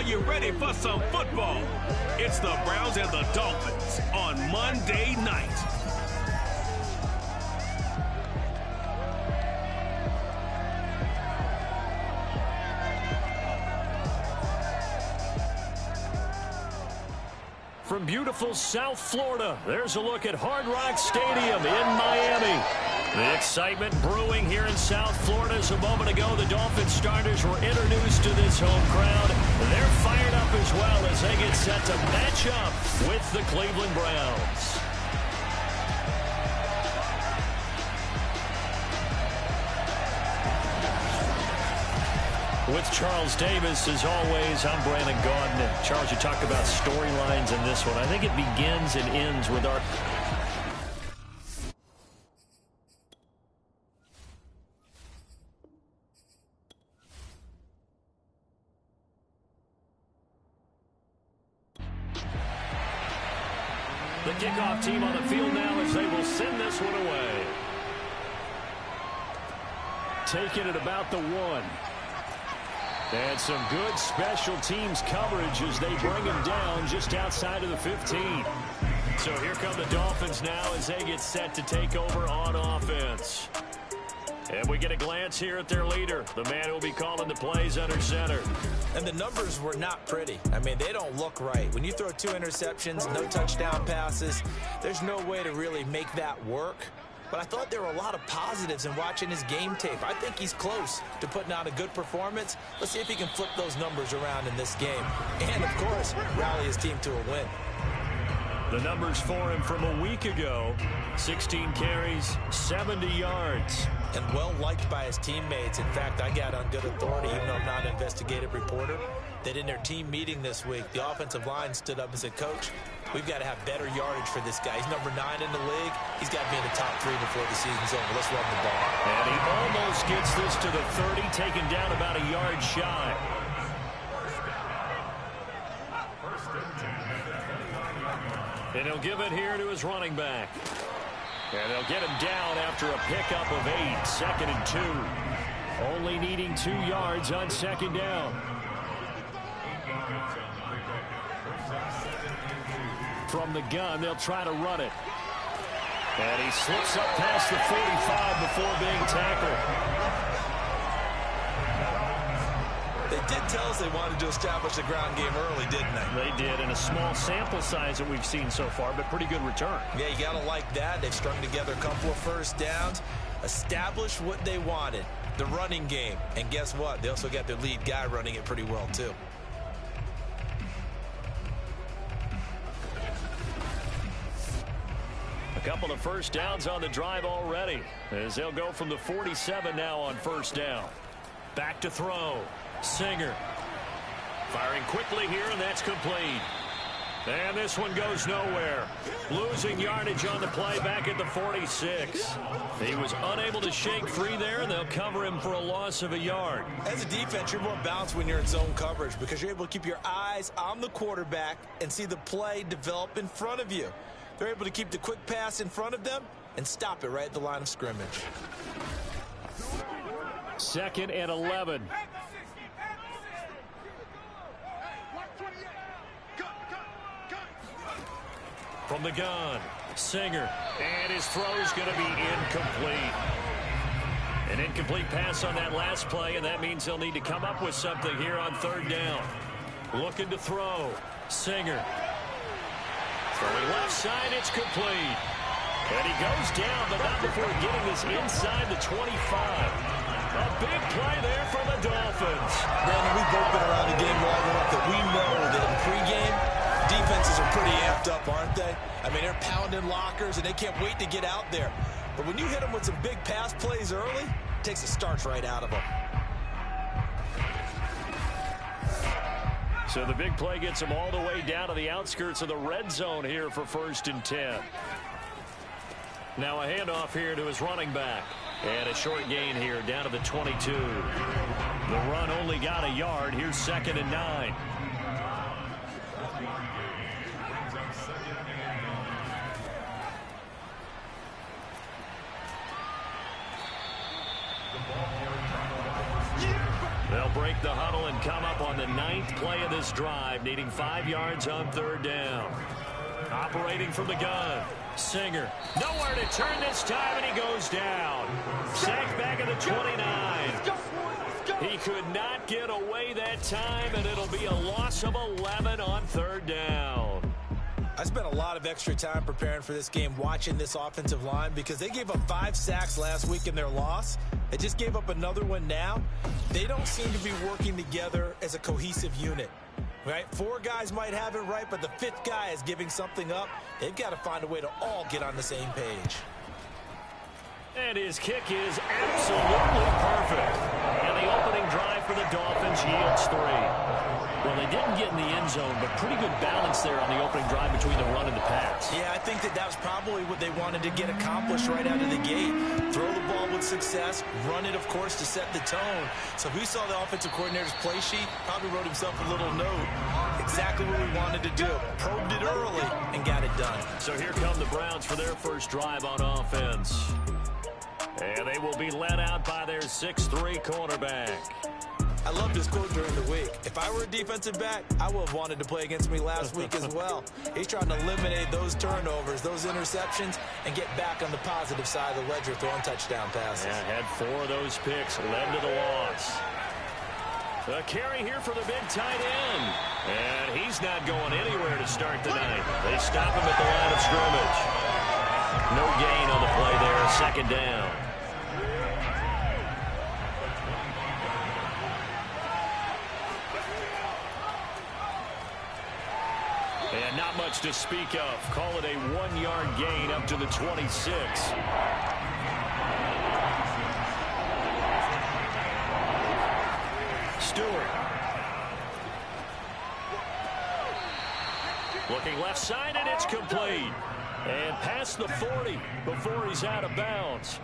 you ready for some football? It's the Browns and the Dolphins on Monday night. From beautiful South Florida, there's a look at Hard Rock Stadium in Miami. The excitement brewing here in South Florida. As a moment ago, the Dolphins starters were introduced to this home crowd. They're fired up as well as they get set to match up with the Cleveland Browns. With Charles Davis, as always, I'm Brandon Gaudin. Charles, you talk about storylines in this one. I think it begins and ends with our... The kickoff team on the field now as they will send this one away. Taking it about the 1. And some good special teams coverage as they bring him down just outside of the 15. So here come the Dolphins now as they get set to take over on offense. And we get a glance here at their leader, the man who will be calling the plays under center. And the numbers were not pretty. I mean, they don't look right. When you throw 2 interceptions, no touchdown passes, there's no way to really make that work. But I thought there were a lot of positives in watching his game tape. I think he's close to putting out a good performance. Let's see if he can flip those numbers around in this game. And, of course, rally his team to a win. The numbers for him from a week ago, 16 carries, 70 yards. And well-liked by his teammates. In fact, I got on good authority, even though I'm not an investigative reporter, that in their team meeting this week, the offensive line stood up and said, Coach, we've got to have better yardage for this guy. He's number 9 in the league. He's got to be in the top 3 before the season's over. Let's run the ball. And he almost gets this to the 30, taken down about a yard shy. And he'll give it here to his running back. And they'll get him down after a pickup of 8, 2nd and 2. Only needing 2 yards on 2nd down. From the gun, they'll try to run it. And he slips up past the 45 before being tackled. They did tell us they wanted to establish the ground game early, didn't they? They did, in a small sample size that we've seen so far, but pretty good return. Yeah, you got to like that. They've strung together a couple of first downs, established what they wanted, the running game. And guess what? They also got their lead guy running it pretty well, too. A couple of first downs on the drive already, as they'll go from the 47 now on first down. Back to throw. Singer firing quickly here, and that's complete. And this one goes nowhere. Losing yardage on the play back at the 46. He was unable to shake free there, and they'll cover him for a loss of a yard. As a defense, you're more balanced when you're in zone coverage because you're able to keep your eyes on the quarterback and see the play develop in front of you. They're able to keep the quick pass in front of them and stop it right at the line of scrimmage. 2nd and 11. From the gun, Singer, and his throw's going to be incomplete. An incomplete pass on that last play, and that means they'll need to come up with something here on 3rd down. Looking to throw, Singer. Throwing left side, it's complete. And he goes down, but not before getting this inside the 25. A big play there for the Dolphins. Brandon, we've both been around the game long enough that we know that in pregame, defenses are pretty amped up, aren't they? I mean, they're pounding lockers, and they can't wait to get out there. But when you hit them with some big pass plays early, it takes the starch right out of them. So the big play gets them all the way down to the outskirts of the red zone here for 1st and 10. Now a handoff here to his running back. And a short gain here down to the 22. The run only got a yard. Here's 2nd and 9. They'll break the huddle and come up on the 9th play of this drive, needing 5 yards on 3rd down. Operating from the gun, Singer. Nowhere to turn this time, and he goes down. Sacked back at the 29. He could not get away that time, and it'll be a loss of 11 on 3rd down. I spent a lot of extra time preparing for this game, watching this offensive line, because they gave up 5 sacks last week in their loss. They just gave up another one now. They don't seem to be working together as a cohesive unit. Right? 4 guys might have it right, but the 5th guy is giving something up. They've got to find a way to all get on the same page. And his kick is absolutely perfect. And the opening drive for the Dolphins yields 3. Well, they didn't get in the end zone, but pretty good balance there on the opening drive between the run and the pass. Yeah, I think that was probably what they wanted to get accomplished right out of the gate. Throw the ball with success, run it, of course, to set the tone. So if we saw the offensive coordinator's play sheet, probably wrote himself a little note. Exactly what we wanted to do. Probed it early and got it done. So here come the Browns for their first drive on offense. And they will be led out by their 6'3" cornerback. I loved his quote during the week. If I were a defensive back, I would have wanted to play against me last week as well. He's trying to eliminate those turnovers, those interceptions, and get back on the positive side of the ledger throwing touchdown passes. Yeah, had 4 of those picks, led to the loss. A carry here for the big tight end. And he's not going anywhere to start the night. They stop him at the line of scrimmage. No gain on the play there, 2nd down. And not much to speak of. Call it a 1-yard gain up to the 26. Stewart. Looking left side, and it's complete. And past the 40 before he's out of bounds.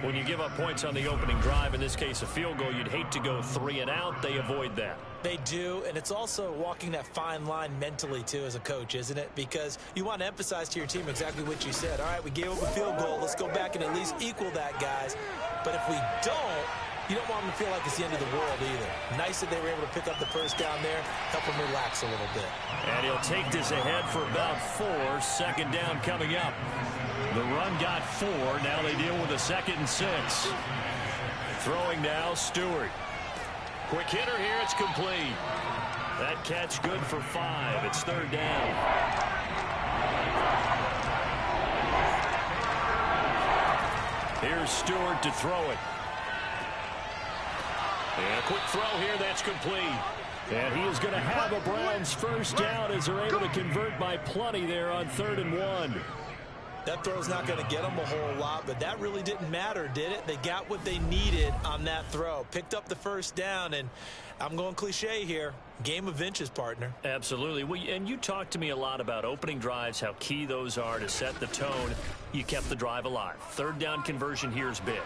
When you give up points on the opening drive, in this case a field goal, you'd hate to go 3 and out. They avoid that. They do, and it's also walking that fine line mentally, too, as a coach, isn't it? Because you want to emphasize to your team exactly what you said. All right, we gave up a field goal. Let's go back and at least equal that, guys. But if we don't, you don't want them to feel like it's the end of the world either. Nice that they were able to pick up the first down there, help them relax a little bit. And he'll take this ahead for about 4. 2nd down coming up. The run got 4. Now they deal with a 2nd and 6. Throwing now, Stewart. Quick hitter here, it's complete. That catch good for 5. It's 3rd down. Here's Stewart to throw it. And a quick throw here, that's complete. And he is going to have a Browns first down as they're able to convert by plenty there on 3rd and 1. That throw's not going to get them a whole lot, but that really didn't matter, did it? They got what they needed on that throw. Picked up the first down, and I'm going cliche here. Game of inches, partner. Absolutely. And you talked to me a lot about opening drives, how key those are to set the tone. You kept the drive alive. 3rd down conversion here is big.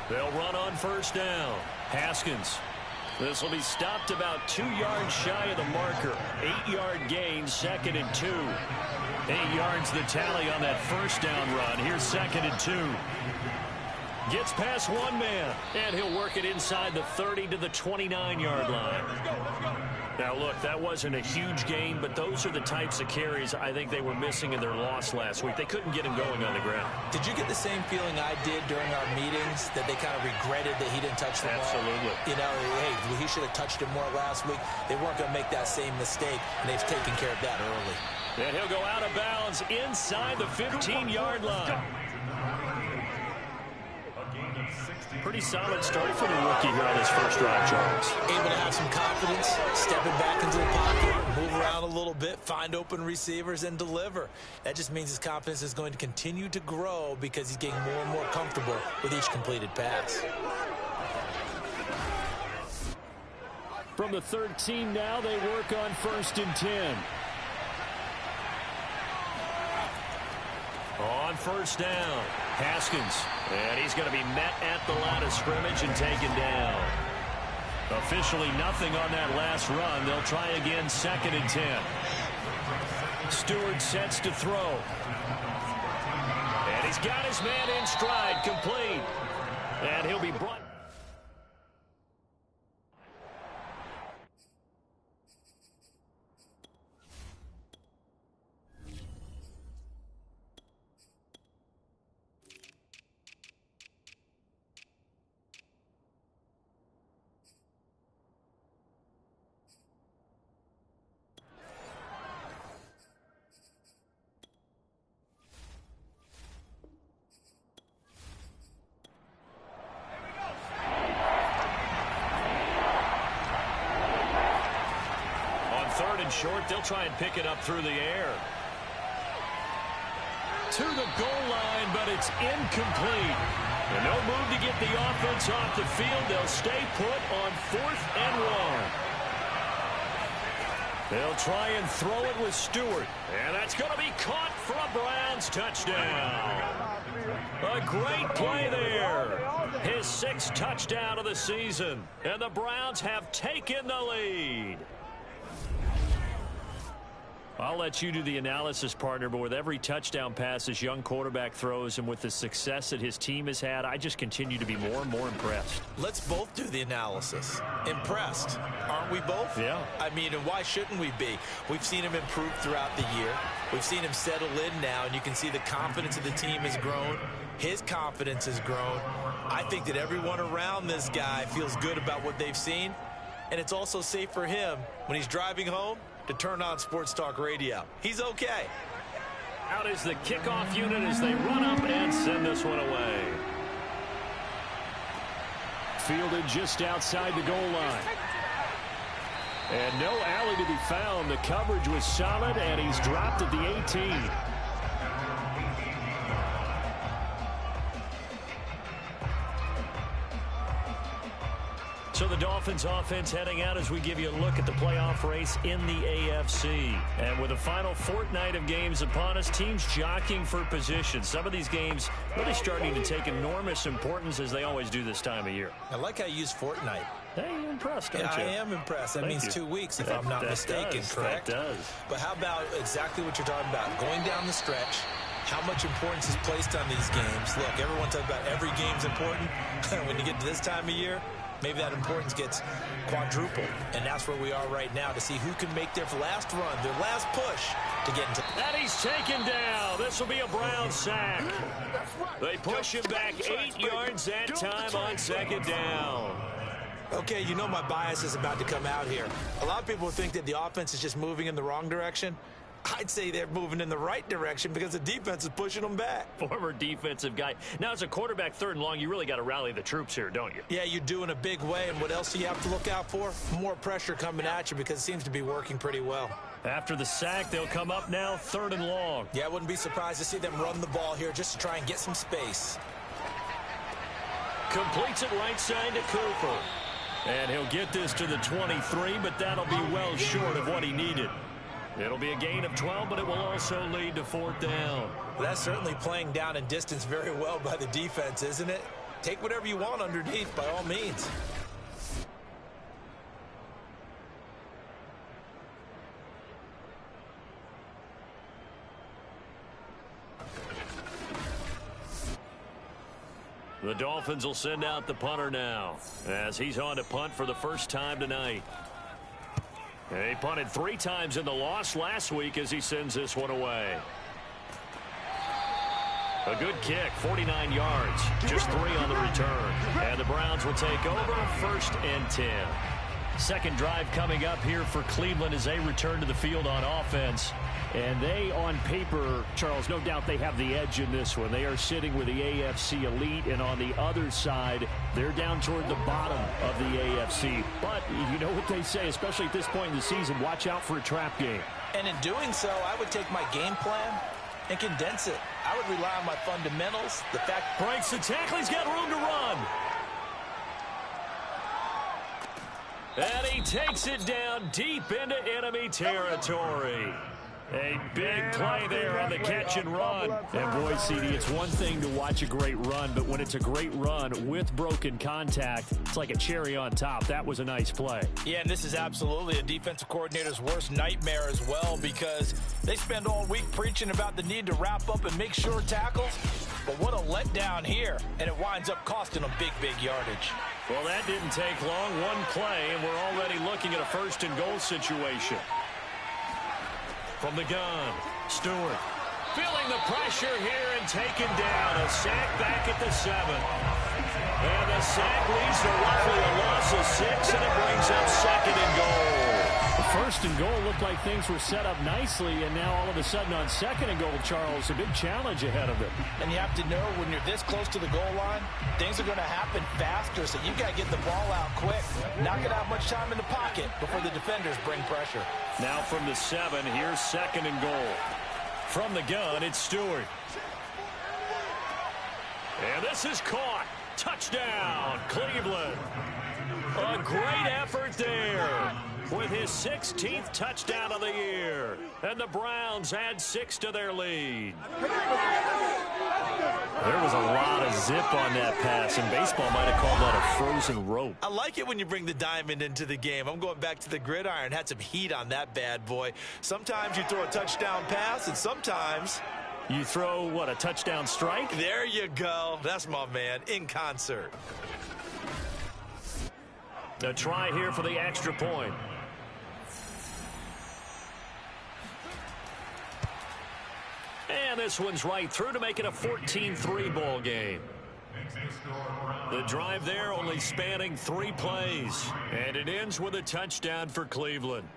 They'll run on first down. Haskins. This will be stopped about 2 yards shy of the marker. 8-yard gain, 2nd and 2. 8 yards the tally on that first down run. Here's 2nd and 2. Gets past one man, and he'll work it inside the 30 to the 29-yard line. Now, look, that wasn't a huge gain, but those are the types of carries I think they were missing in their loss last week. They couldn't get him going on the ground. Did you get the same feeling I did during our meetings, that they kind of regretted that he didn't touch the ball? Absolutely. You know, hey, he should have touched it more last week. They weren't going to make that same mistake, and they've taken care of that early. And he'll go out of bounds inside the 15-yard line. Pretty solid start for the rookie here on his first drive, Charles. Able to have some confidence, stepping back into the pocket, move around a little bit, find open receivers, and deliver. That just means his confidence is going to continue to grow because he's getting more and more comfortable with each completed pass. From the 13 now, they work on 1st and 10. On first down, Haskins. And he's going to be met at the line of scrimmage and taken down. Officially nothing on that last run. They'll try again, 2nd and 10. Stewart sets to throw. And He's got his man in stride, complete. And he'll be brought. Third and short, they'll try and pick it up through the air. To the goal line, but it's incomplete. And no move to get the offense off the field. They'll stay put on 4th and 1. They'll try and throw it with Stewart. And that's going to be caught for a Browns touchdown. A great play there. His 6th touchdown of the season. And the Browns have taken the lead. I'll let you do the analysis, partner, but with every touchdown pass this young quarterback throws and with the success that his team has had, I just continue to be more and more impressed. Let's both do the analysis. Impressed, aren't we both? Yeah. I mean, and why shouldn't we be? We've seen him improve throughout the year. We've seen him settle in now, and you can see the confidence of the team has grown. His confidence has grown. I think that everyone around this guy feels good about what they've seen, and it's also safe for him when he's driving home to turn on Sports Talk Radio. He's okay. Out is the kickoff unit as they run up and send this one away. Fielded just outside the goal line. And no alley to be found. The coverage was solid, and he's dropped at the 18. So the Dolphins offense heading out as we give you a look at the playoff race in the AFC. And with the final fortnight of games upon us, teams jockeying for position. Some of these games really starting to take enormous importance as they always do this time of year. I like how you use fortnight. Hey, you're impressed, aren't you? I am impressed. That Thank means you. 2 weeks, if I'm not mistaken, correct? That does. But how about exactly what you're talking about? Going down the stretch, how much importance is placed on these games? Look, everyone talks about every game's important. When you get to this time of year, maybe that importance gets quadrupled. And that's where we are right now to see who can make their last run, their last push to get into. And he's taken down. This will be a Brown sack. They push him back 8 yards that time on 2nd down. Okay, you know my bias is about to come out here. A lot of people think that the offense is just moving in the wrong direction. I'd say they're moving in the right direction because the defense is pushing them back. Former defensive guy. Now, as a quarterback 3rd and long, you really got to rally the troops here, don't you? Yeah, you do in a big way. And what else do you have to look out for? More pressure coming at you because it seems to be working pretty well. After the sack, they'll come up now 3rd and long. Yeah, I wouldn't be surprised to see them run the ball here just to try and get some space. Completes it right side to Cooper. And he'll get this to the 23, but that'll be well short of what he needed. It'll be a gain of 12, but it will also lead to 4th down. Well, that's certainly playing down in distance very well by the defense, isn't it? Take whatever you want underneath, by all means. The Dolphins will send out the punter now as he's on to punt for the first time tonight. He punted 3 times in the loss last week as he sends this one away. A good kick, 49 yards, just 3 on the return. And the Browns will take over 1st and 10. Second drive coming up here for Cleveland as they return to the field on offense. And they, on paper, Charles, no doubt they have the edge in this one. They are sitting with the AFC elite, and on the other side, they're down toward the bottom of the AFC. But you know what they say, especially at this point in the season, watch out for a trap game. And in doing so, I would take my game plan and condense it. I would rely on my fundamentals. The fact breaks the tackle, he's got room to run. And he takes it down deep into enemy territory. A big play there on the catch and run. And boy, CD, it's one thing to watch a great run, but when it's a great run with broken contact, it's like a cherry on top. That was a nice play. Yeah, and this is absolutely a defensive coordinator's worst nightmare as well, because they spend all week preaching about the need to wrap up and make sure tackles. But what a letdown here, and it winds up costing them big yardage. Well, that didn't take long. One play, and we're already looking at a first-and-goal situation. From the gun, Stewart feeling the pressure here and taken down. A sack back at the 7. And the sack leads to roughly a loss of 6, and it brings up 2nd and goal. The first and goal looked like things were set up nicely, and now all of a sudden on 2nd and goal, Charles, a big challenge ahead of them. And you have to know when you're this close to the goal line, things are going to happen faster, so you got to get the ball out quick. Not going to have much time in the pocket before the defenders bring pressure. Now from the 7, here's 2nd and goal. From the gun, it's Stewart. And this is caught. Touchdown, Cleveland. A great effort there with his 16th touchdown of the year. And the Browns add 6 to their lead. There was a lot of zip on that pass, and baseball might have called that a frozen rope. I like it when you bring the diamond into the game. I'm going back to the gridiron. Had some heat on that bad boy. Sometimes you throw a touchdown pass, and sometimes you throw, what, a touchdown strike? There you go. That's my man, in concert. A try here for the extra point. And this one's right through to make it a 14-3 ball game. The drive there only spanning 3 plays. And it ends with a touchdown for Cleveland.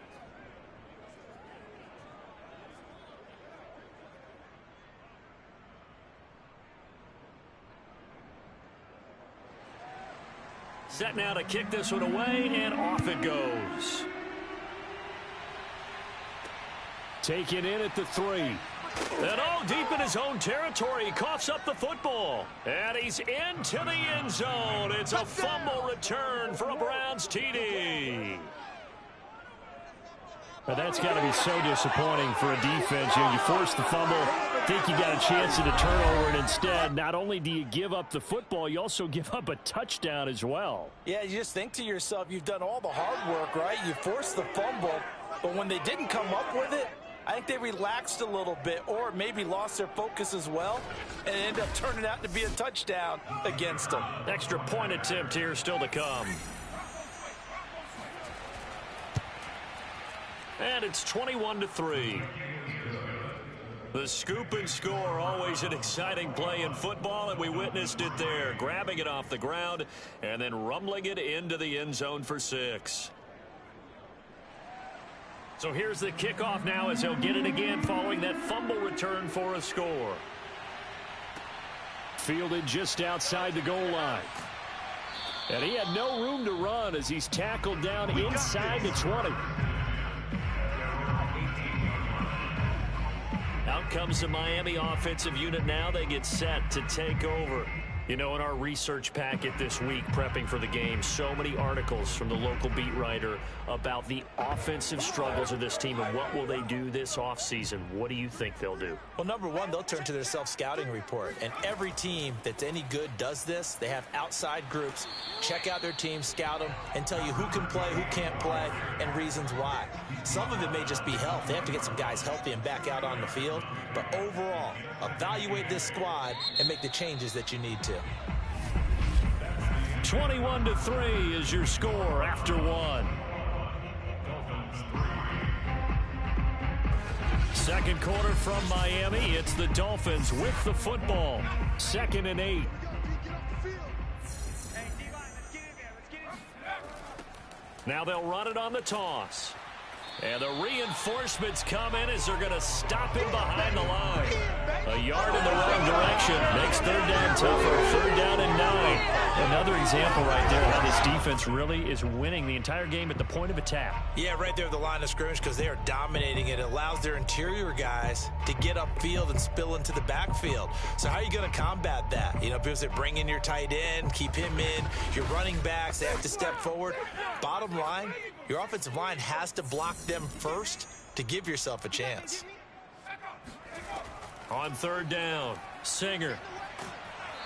Set now to kick this one away, and off it goes. Taken in at the 3. And all deep in his own territory, he coughs up the football. And he's into the end zone. It's a fumble return for a Browns TD. But that's got to be so disappointing for a defense. You force the fumble, think you got a chance at a turnover, and instead, not only do you give up the football, you also give up a touchdown as well. Yeah, you just think to yourself, you've done all the hard work, right? You forced the fumble, but when they didn't come up with it, I think they relaxed a little bit or maybe lost their focus as well, and it ended up turning out to be a touchdown against them. Extra point attempt here still to come. And it's 21-3. The scoop and score, always an exciting play in football, and we witnessed it there, grabbing it off the ground and then rumbling it into the end zone for 6. So here's the kickoff now as he'll get it again following that fumble return for a score. Fielded just outside the goal line. And he had no room to run as he's tackled down inside the 20. Out comes the Miami offensive unit now. They get set to take over. You know, in our research packet this week, prepping for the game, so many articles from the local beat writer about the offensive struggles of this team and what will they do this offseason. What do you think they'll do? Well, number one, they'll turn to their self-scouting report. And every team that's any good does this. They have outside groups, check out their team, scout them, and tell you who can play, who can't play, and reasons why. Some of it may just be health. They have to get some guys healthy and back out on the field. But overall, evaluate this squad and make the changes that you need to. 21-3 is your score after 1. Second quarter from Miami. It's the Dolphins with the football. 2nd and 8. Now they'll run it on the toss. And the reinforcements come in as they're going to stop him behind the line. A yard in the wrong direction. Makes 3rd down tougher. 3rd down and 9. Another example right there how this defense really is winning the entire game at the point of attack. Yeah, right there at the line of scrimmage because they are dominating it. It allows their interior guys to get upfield and spill into the backfield. So how are you going to combat that? You know, people say bring in your tight end, keep him in. Your running backs, they have to step forward. Bottom line, your offensive line has to block them first to give yourself a chance. On third down, Singer.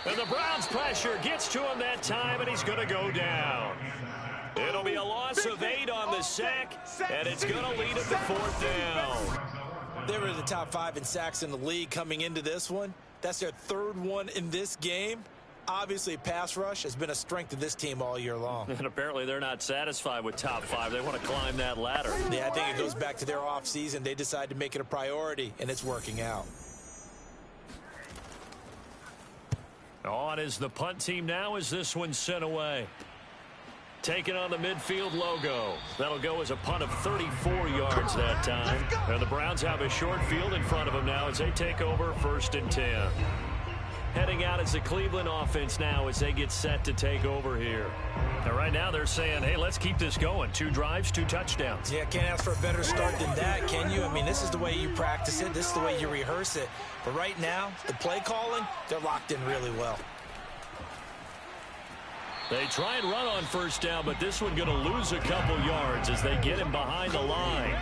And the Browns pressure gets to him that time, and he's going to go down. It'll be a loss of 8 on the sack, and it's going to lead him to fourth down. They were the top 5 in sacks in the league coming into this one. That's their third one in this game. Obviously, pass rush has been a strength of this team all year long. And apparently they're not satisfied with top 5. They want to climb that ladder. Yeah, I think it goes back to their offseason. They decided to make it a priority, and it's working out. On is the punt team now as this one's sent away. Taking on the midfield logo. That'll go as a punt of 34 yards that time. And the Browns have a short field in front of them now as they take over 1st and 10. Heading out as the Cleveland offense now as they get set to take over here. And right now they're saying, hey, let's keep this going. 2 drives, 2 touchdowns. Yeah, can't ask for a better start than that, can you? I mean, this is the way you practice it. This is the way you rehearse it. But right now, the play calling, they're locked in really well. They try and run on 1st down, but this one going to lose a couple yards as they get him behind the line.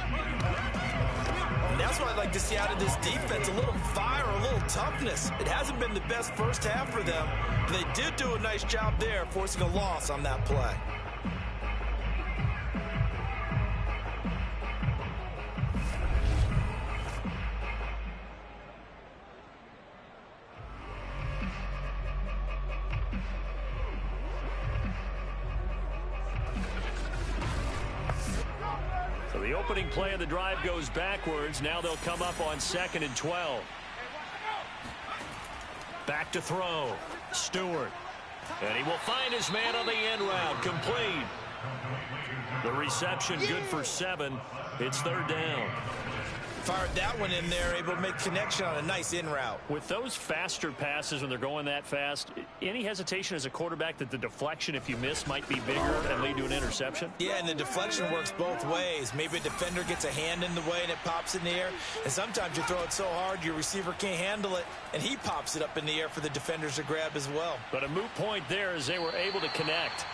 And that's what I'd like to see out of this defense, a little fire, a little toughness. It hasn't been the best first half for them, but they did do a nice job there, forcing a loss on that play. The opening play of the drive goes backwards. Now they'll come up on 2nd and 12. Back to throw. Stewart. And he will find his man on the end route. Complete. The reception good for 7. It's 3rd down. Fired that one in there, able to make connection on a nice in route. With those faster passes when they're going that fast, any hesitation as a quarterback that the deflection, if you miss, might be bigger and lead to an interception? Yeah, and the deflection works both ways. Maybe a defender gets a hand in the way and it pops in the air. And sometimes you throw it so hard your receiver can't handle it, and he pops it up in the air for the defenders to grab as well. But a moot point there as they were able to connect.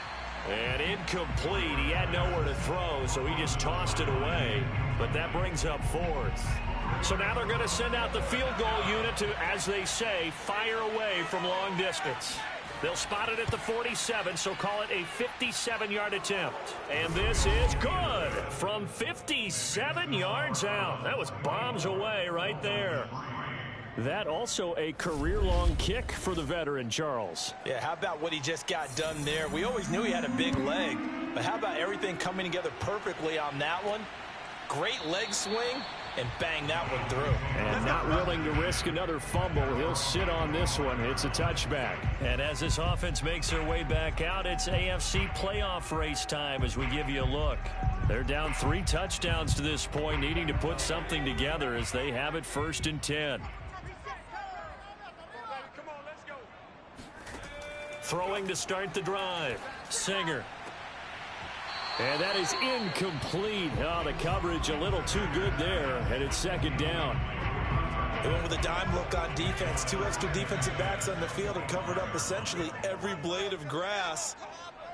And incomplete. He had nowhere to throw, so he just tossed it away. But that brings up 4th. So now they're going to send out the field goal unit to, as they say, fire away from long distance. They'll spot it at the 47, so call it a 57-yard attempt. And this is good from 57 yards out. That was bombs away right there. That also a career-long kick for the veteran, Charles. Yeah, how about what he just got done there? We always knew he had a big leg, but how about everything coming together perfectly on that one? Great leg swing, and bang that one through. And not willing to risk another fumble. He'll sit on this one. It's a touchback. And as this offense makes their way back out, it's AFC playoff race time as we give you a look. They're down 3 touchdowns to this point, needing to put something together as they have it 1st and 10. Throwing to start the drive. Singer. And that is incomplete. Oh, the coverage a little too good there. And it's 2nd down. They went with a dime look on defense. 2 extra defensive backs on the field and covered up essentially every blade of grass.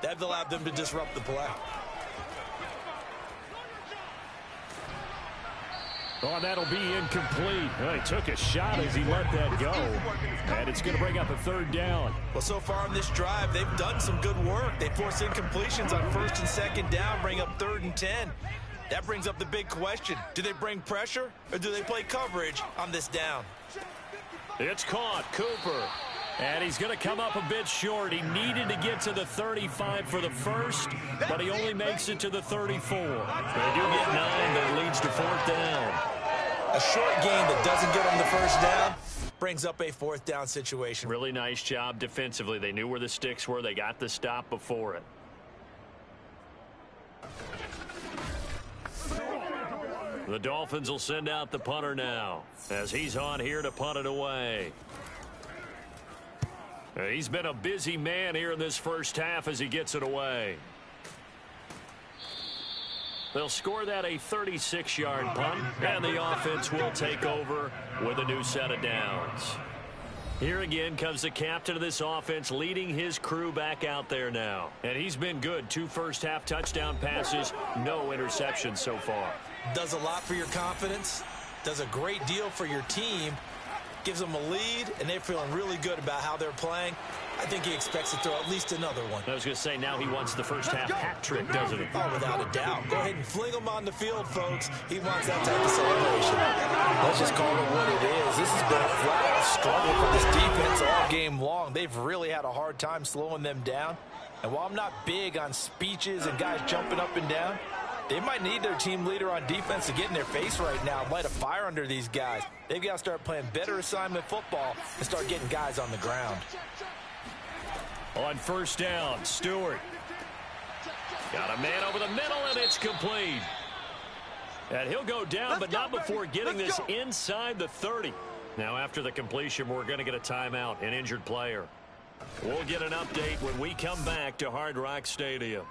That allowed them to disrupt the play. Oh, that'll be incomplete. Well, he took a shot as he let that go. And it's going to bring up a 3rd down. Well, so far on this drive, they've done some good work. They force incompletions on 1st and 2nd down, bring up 3rd and 10. That brings up the big question. Do they bring pressure or do they play coverage on this down? It's caught. Cooper. And he's going to come up a bit short. He needed to get to the 35 for the first, but he only makes it to the 34. They do get 9. That leads to 4th down. A short game that doesn't get them the 1st down brings up a 4th down situation. Really nice job defensively. They knew where the sticks were. They got the stop before it. The Dolphins will send out the punter now as he's on here to punt it away. He's been a busy man here in this first half as he gets it away. They'll score that a 36-yard punt, and the offense will take over with a new set of downs. Here again comes the captain of this offense leading his crew back out there now. And he's been good. 2 first-half touchdown passes, no interceptions so far. Does a lot for your confidence, does a great deal for your team, gives them a lead, and they're feeling really good about how they're playing. I think he expects to throw at least another one. I was going to say, now he wants the first half hat trick, doesn't he? Oh, without a doubt. Go ahead and fling him on the field, folks. He wants that type of celebration. Let's just call it what it is. This has been a flat-out struggle for this defense all game long. They've really had a hard time slowing them down. And while I'm not big on speeches and guys jumping up and down, they might need their team leader on defense to get in their face right now and light a fire under these guys. They've got to start playing better assignment football and start getting guys on the ground. On first down, Stewart. Got a man over the middle, and it's complete. And he'll go down, but not before getting this inside the 30. Now, after the completion, we're going to get a timeout, an injured player. We'll get an update when we come back to Hard Rock Stadium.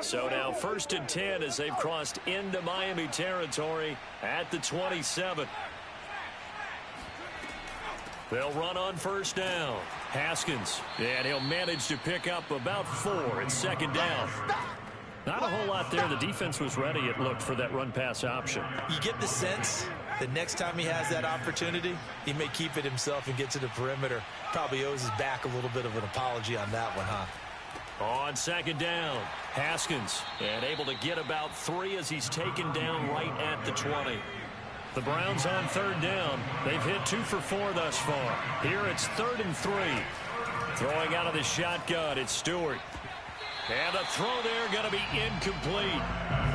So now 1st and 10 as they've crossed into Miami territory at the 27. They'll run on first down. Haskins, and he'll manage to pick up about 4 at second down. Not a whole lot there. The defense was ready, it looked, for that run-pass option. You get the sense that next time he has that opportunity, he may keep it himself and get to the perimeter. Probably owes his back a little bit of an apology on that one, huh? On second down, Haskins, and able to get about 3 as he's taken down right at the 20. The Browns on third down. They've hit 2 for 4 thus far. Here it's 3rd and 3. Throwing out of the shotgun, it's Stewart. And the throw there going to be incomplete.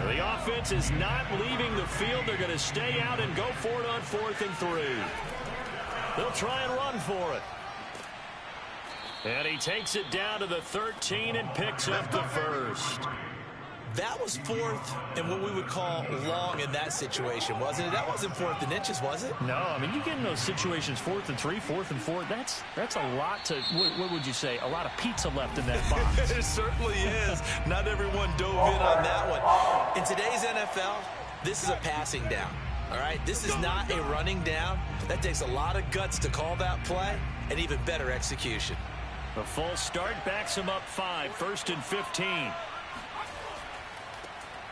The offense is not leaving the field. They're going to stay out and go for it on 4th and 3. They'll try and run for it. And he takes it down to the 13 and picks up the first. That was 4th and what we would call long in that situation, wasn't it? That wasn't 4th and inches, was it? No, I mean, you get in those situations 4th and 3, 4th and 4. That's a lot to, what would you say, a lot of pizza left in that box. It certainly is. Not everyone dove in on that one. In today's NFL, this is a passing down, all right? This is not a running down. That takes a lot of guts to call that play and even better execution. The full start backs him up 5, 1st and 15.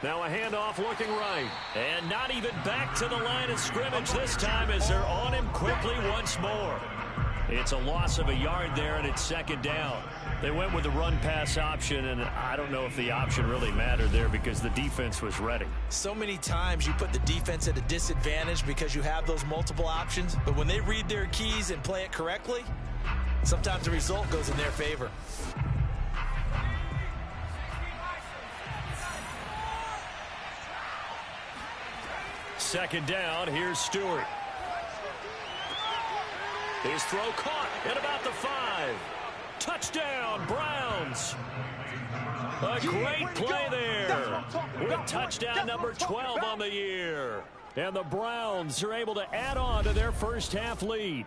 Now a handoff looking right. And not even back to the line of scrimmage this time as they're on him quickly once more. It's a loss of a yard there, and it's second down. They went with the run-pass option, and I don't know if the option really mattered there because the defense was ready. So many times you put the defense at a disadvantage because you have those multiple options, but when they read their keys and play it correctly, sometimes the result goes in their favor. Second down, here's Stewart. His throw caught at about the 5. Touchdown, Browns. A great play there with touchdown number 12 on the year. And the Browns are able to add on to their first half lead.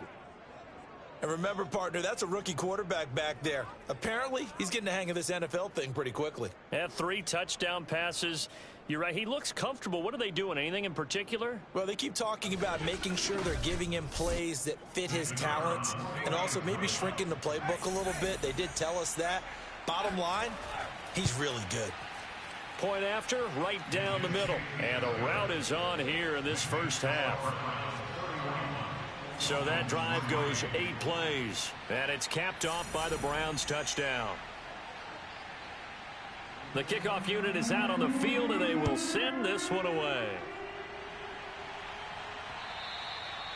And remember, partner, that's a rookie quarterback back there. Apparently, he's getting the hang of this NFL thing pretty quickly. Had 3 touchdown passes. You're right. He looks comfortable. What are they doing? Anything in particular? Well, they keep talking about making sure they're giving him plays that fit his talents and also maybe shrinking the playbook a little bit. They did tell us that. Bottom line, he's really good. Point after, right down the middle. And a route is on here in this first half. So that drive goes 8 plays. And it's capped off by the Browns touchdown. The kickoff unit is out on the field, and they will send this one away.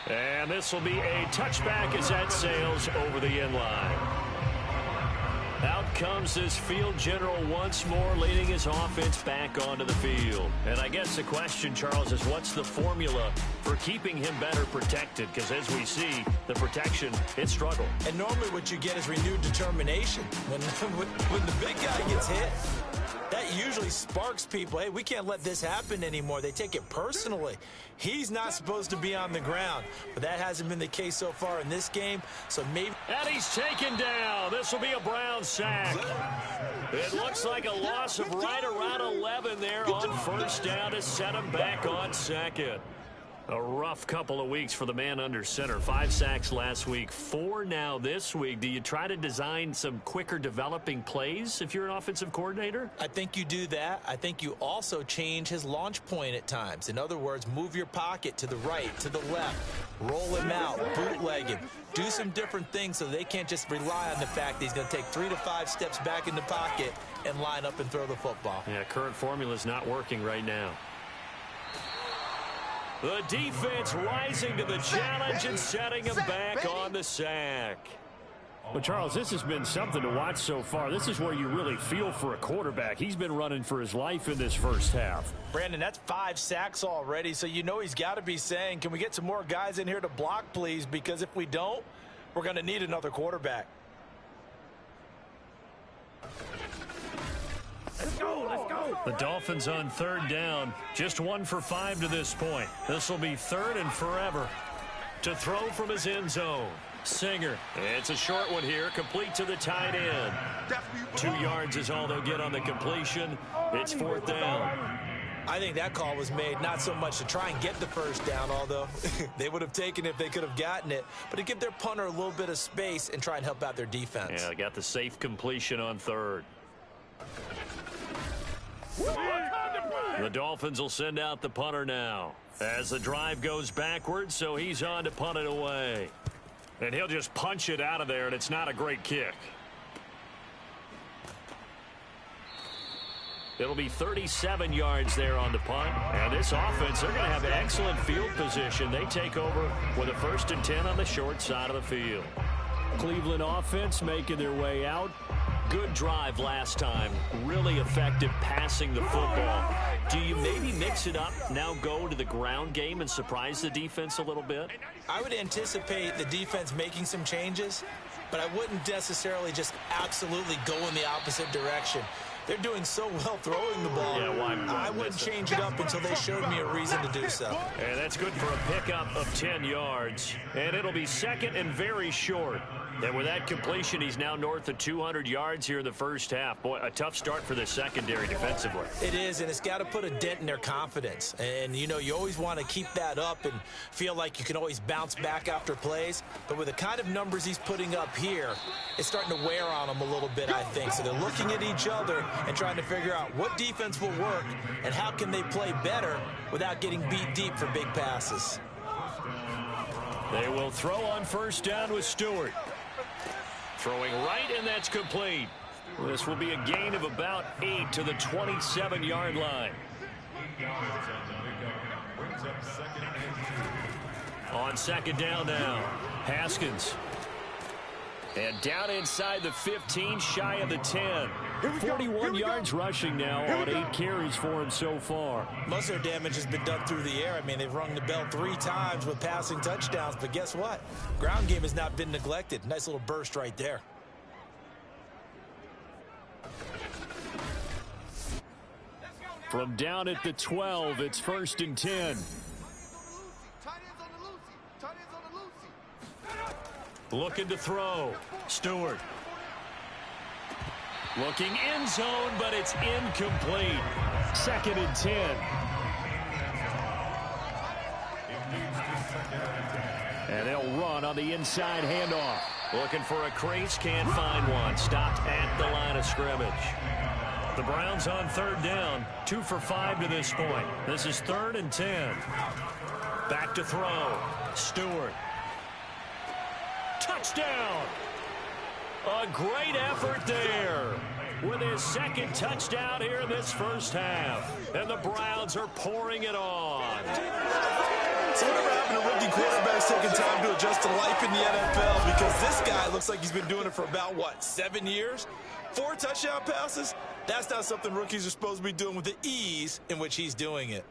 And this will be a touchback as that sails over the end line. Out comes this field general once more, leading his offense back onto the field. And I guess the question, Charles, is what's the formula for keeping him better protected? Because as we see, the protection, it struggled. And normally what you get is renewed determination. When the big guy gets hit, that usually sparks people. Hey, we can't let this happen anymore. They take it personally. He's not supposed to be on the ground, but that hasn't been the case so far in this game. So maybe. And he's taken down. This will be a Brown sack. It looks like a loss of right around 11 there on first down to set him back on second. A rough couple of weeks for the man under center. 5 sacks last week, 4 now this week. Do you try to design some quicker developing plays if you're an offensive coordinator? I think you do that. I think you also change his launch point at times. In other words, move your pocket to the right, to the left, roll him out, bootleg him. Do some different things so they can't just rely on the fact that he's going to take 3 to 5 steps back in the pocket and line up and throw the football. Yeah, current formula is not working right now. The defense rising to the challenge and setting him back on the sack. Well, Charles, this has been something to watch so far. This is where you really feel for a quarterback. He's been running for his life in this first half. Brandon, that's 5 sacks already, so you know he's got to be saying, can we get some more guys in here to block, please? Because if we don't, we're going to need another quarterback. Let's go, let's go. The Dolphins on 3rd down. Just 1 for 5 to this point. This will be 3rd and forever. To throw from his end zone. Singer. It's a short one here. Complete to the tight end. 2 yards is all they'll get on the completion. It's 4th down. I think that call was made not so much to try and get the first down, although they would have taken it if they could have gotten it, but to give their punter a little bit of space and try and help out their defense. Yeah, they got the safe completion on 3rd. The Dolphins will send out the punter now as the drive goes backwards, so he's on to punt it away. And he'll just punch it out of there, and it's not a great kick. It'll be 37 yards there on the punt. And this offense, they're going to have excellent field position. They take over with a 1st and 10 on the short side of the field. Cleveland offense making their way out. Good drive last time. Really effective passing the football. Do you maybe mix it up, now go to the ground game and surprise the defense a little bit? I would anticipate the defense making some changes, but I wouldn't necessarily just absolutely go in the opposite direction. They're doing so well throwing the ball. Yeah, I wouldn't change it up until they showed me a reason to do so. And that's good for a pickup of 10 yards. And it'll be 2nd and very short. And with that completion, he's now north of 200 yards here in the first half. Boy, a tough start for the secondary defensively. It is, and it's got to put a dent in their confidence. And, you know, you always want to keep that up and feel like you can always bounce back after plays. But with the kind of numbers he's putting up here, it's starting to wear on them a little bit, I think. So they're looking at each other and trying to figure out what defense will work and how can they play better without getting beat deep for big passes. They will throw on 1st down with Stewart. Throwing right, and that's complete. This will be a gain of about 8 to the 27-yard line. On 2nd down now, Haskins. And down inside the 15, shy of the 10. 41 yards rushing now on 8 carries for him so far. Most of their damage has been done through the air. I mean, they've rung the bell 3 times with passing touchdowns, but guess what? Ground game has not been neglected. Nice little burst right there. From down at the 12, it's 1st and 10. Looking to throw. Stewart. Looking end zone, but it's incomplete. 2nd and 10. And they'll run on the inside handoff. Looking for a crease, can't find one. Stopped at the line of scrimmage. The Browns on 3rd down. 2 for 5 to this point. This is 3rd and 10. Back to throw. Stewart. Touchdown! A great effort there with his 2nd touchdown here in this first half. And the Browns are pouring it on. So whatever happened to rookie quarterbacks taking time to adjust to life in the NFL? Because this guy looks like he's been doing it for about, what, 7 years? 4 touchdown passes? That's not something rookies are supposed to be doing with the ease in which he's doing it.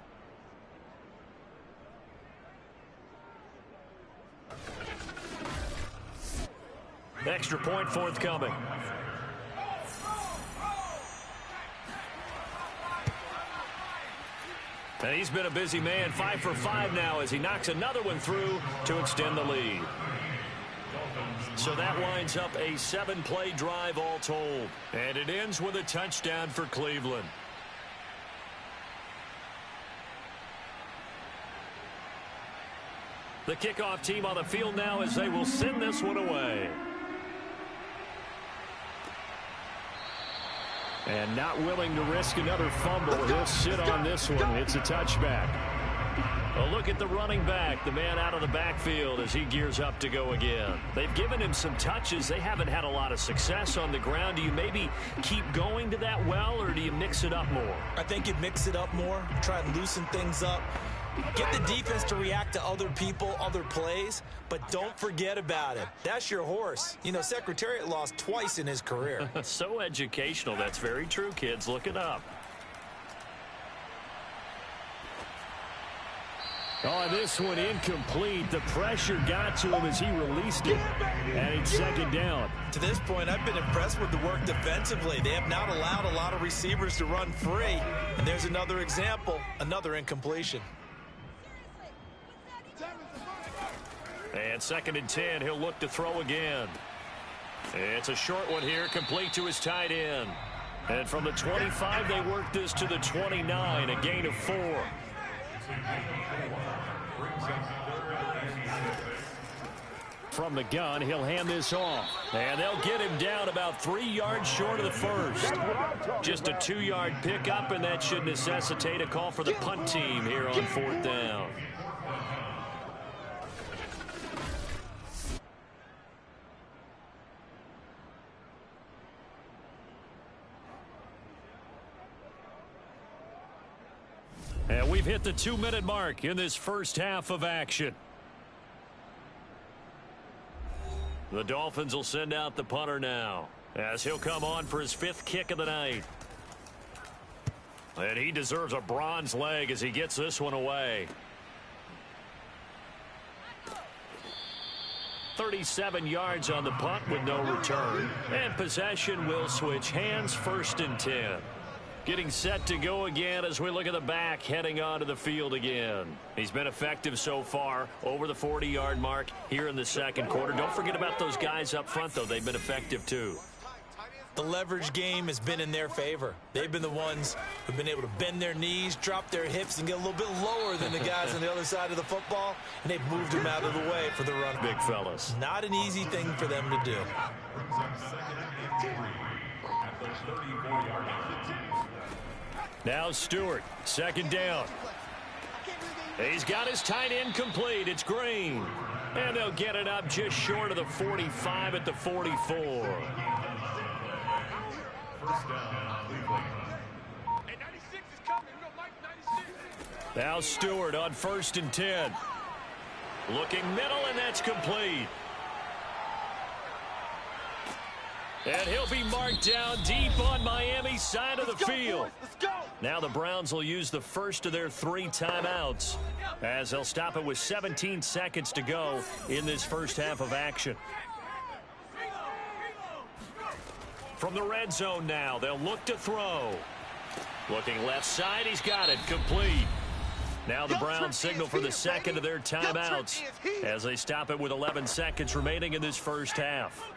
Extra point forthcoming. And he's been a busy man. 5 for 5 now as he knocks another one through to extend the lead. So that winds up a 7-play drive all told. And it ends with a touchdown for Cleveland. The kickoff team on the field now as they will send this one away. And not willing to risk another fumble. He'll sit on this one. It's a touchback. A look at the running back, the man out of the backfield as he gears up to go again. They've given him some touches. They haven't had a lot of success on the ground. Do you maybe keep going to that well, or do you mix it up more? I think you mix it up more, try and loosen things up. Get the defense to react to other people, other plays, but don't forget about it. That's your horse. You know, Secretariat lost twice in his career. So educational. That's very true, kids. Look it up. Oh, this one incomplete. The pressure got to him as he released it. And it's second down. To this point, I've been impressed with the work defensively. They have not allowed a lot of receivers to run free. And there's another example, another incompletion. And 2nd and 10, he'll look to throw again. It's a short one here, complete to his tight end. And from the 25, they work this to the 29, a gain of 4. From the gun, he'll hand this off. And they'll get him down about 3 yards short of the first. Just a 2-yard pickup, and that should necessitate a call for the punt team here on 4th down. And we've hit the 2-minute mark in this first half of action. The Dolphins will send out the punter now as he'll come on for his 5th kick of the night. And he deserves a bronze leg as he gets this one away. 37 yards on the punt with no return. And possession will switch hands, 1st and 10. Getting set to go again as we look at the back heading onto the field again. He's been effective so far over the 40-yard mark here in the second quarter. Don't forget about those guys up front, though. They've been effective, too. The leverage game has been in their favor. They've been the ones who've been able to bend their knees, drop their hips, and get a little bit lower than the guys on the other side of the football, and they've moved them out of the way for the run. Big fellas. Not an easy thing for them to do. Now Stewart, 2nd down. He's got his tight end complete. It's Green. And they'll get it up just short of the 45 at the 44. Now Stewart on 1st and 10. Looking middle, and that's complete. And he'll be marked down deep on Miami's side of the field. Now the Browns will use the first of their 3 timeouts as they'll stop it with 17 seconds to go in this first half of action. From the red zone now, they'll look to throw. Looking left side, he's got it, complete. Now the Browns signal for the second of their timeouts as they stop it with 11 seconds remaining in this first half.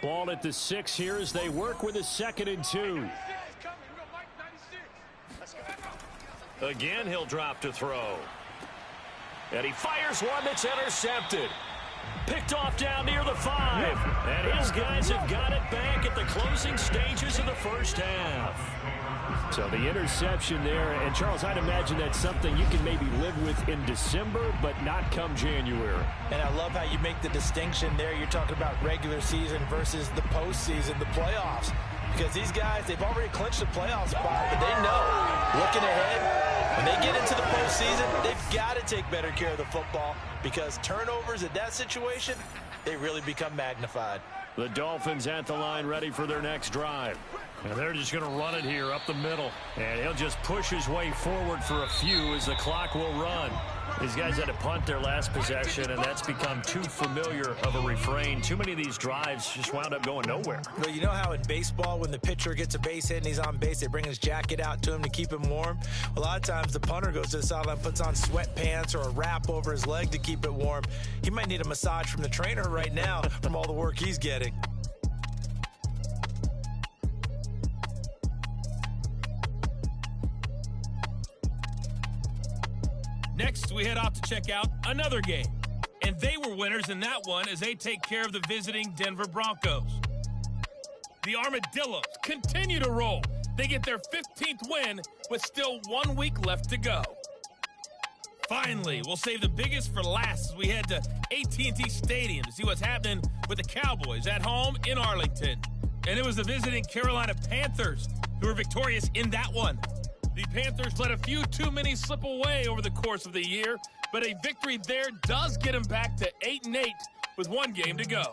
Ball at the 6 here as they work with a 2nd and 2. Again, he'll drop to throw. And he fires one that's intercepted. Picked off down near the 5. And his guys have got it back at the closing stages of the first half. So the interception there, and Charles, I'd imagine that's something you can maybe live with in December, but not come January. And I love how you make the distinction there. You're talking about regular season versus the postseason, the playoffs. Because these guys, they've already clinched the playoff spot, but they know, looking ahead, when they get into the postseason, they've got to take better care of the football because turnovers in that situation, they really become magnified. The Dolphins at the line ready for their next drive. And they're just going to run it here up the middle. And he'll just push his way forward for a few as the clock will run. These guys had to punt their last possession, and that's become too familiar of a refrain. Too many of these drives just wound up going nowhere. Well, you know how in baseball, when the pitcher gets a base hit and he's on base, they bring his jacket out to him to keep him warm? A lot of times the punter goes to the sideline, puts on sweatpants or a wrap over his leg to keep it warm. He might need a massage from the trainer right now from all the work he's getting. Next, we head off to check out another game. And they were winners in that one as they take care of the visiting Denver Broncos. The Armadillos continue to roll. They get their 15th win with still 1 week left to go. Finally, we'll save the biggest for last as we head to AT&T Stadium to see what's happening with the Cowboys at home in Arlington. And it was the visiting Carolina Panthers who were victorious in that one. The Panthers let a few too many slip away over the course of the year, but a victory there does get them back to 8-8 with 1 game to go.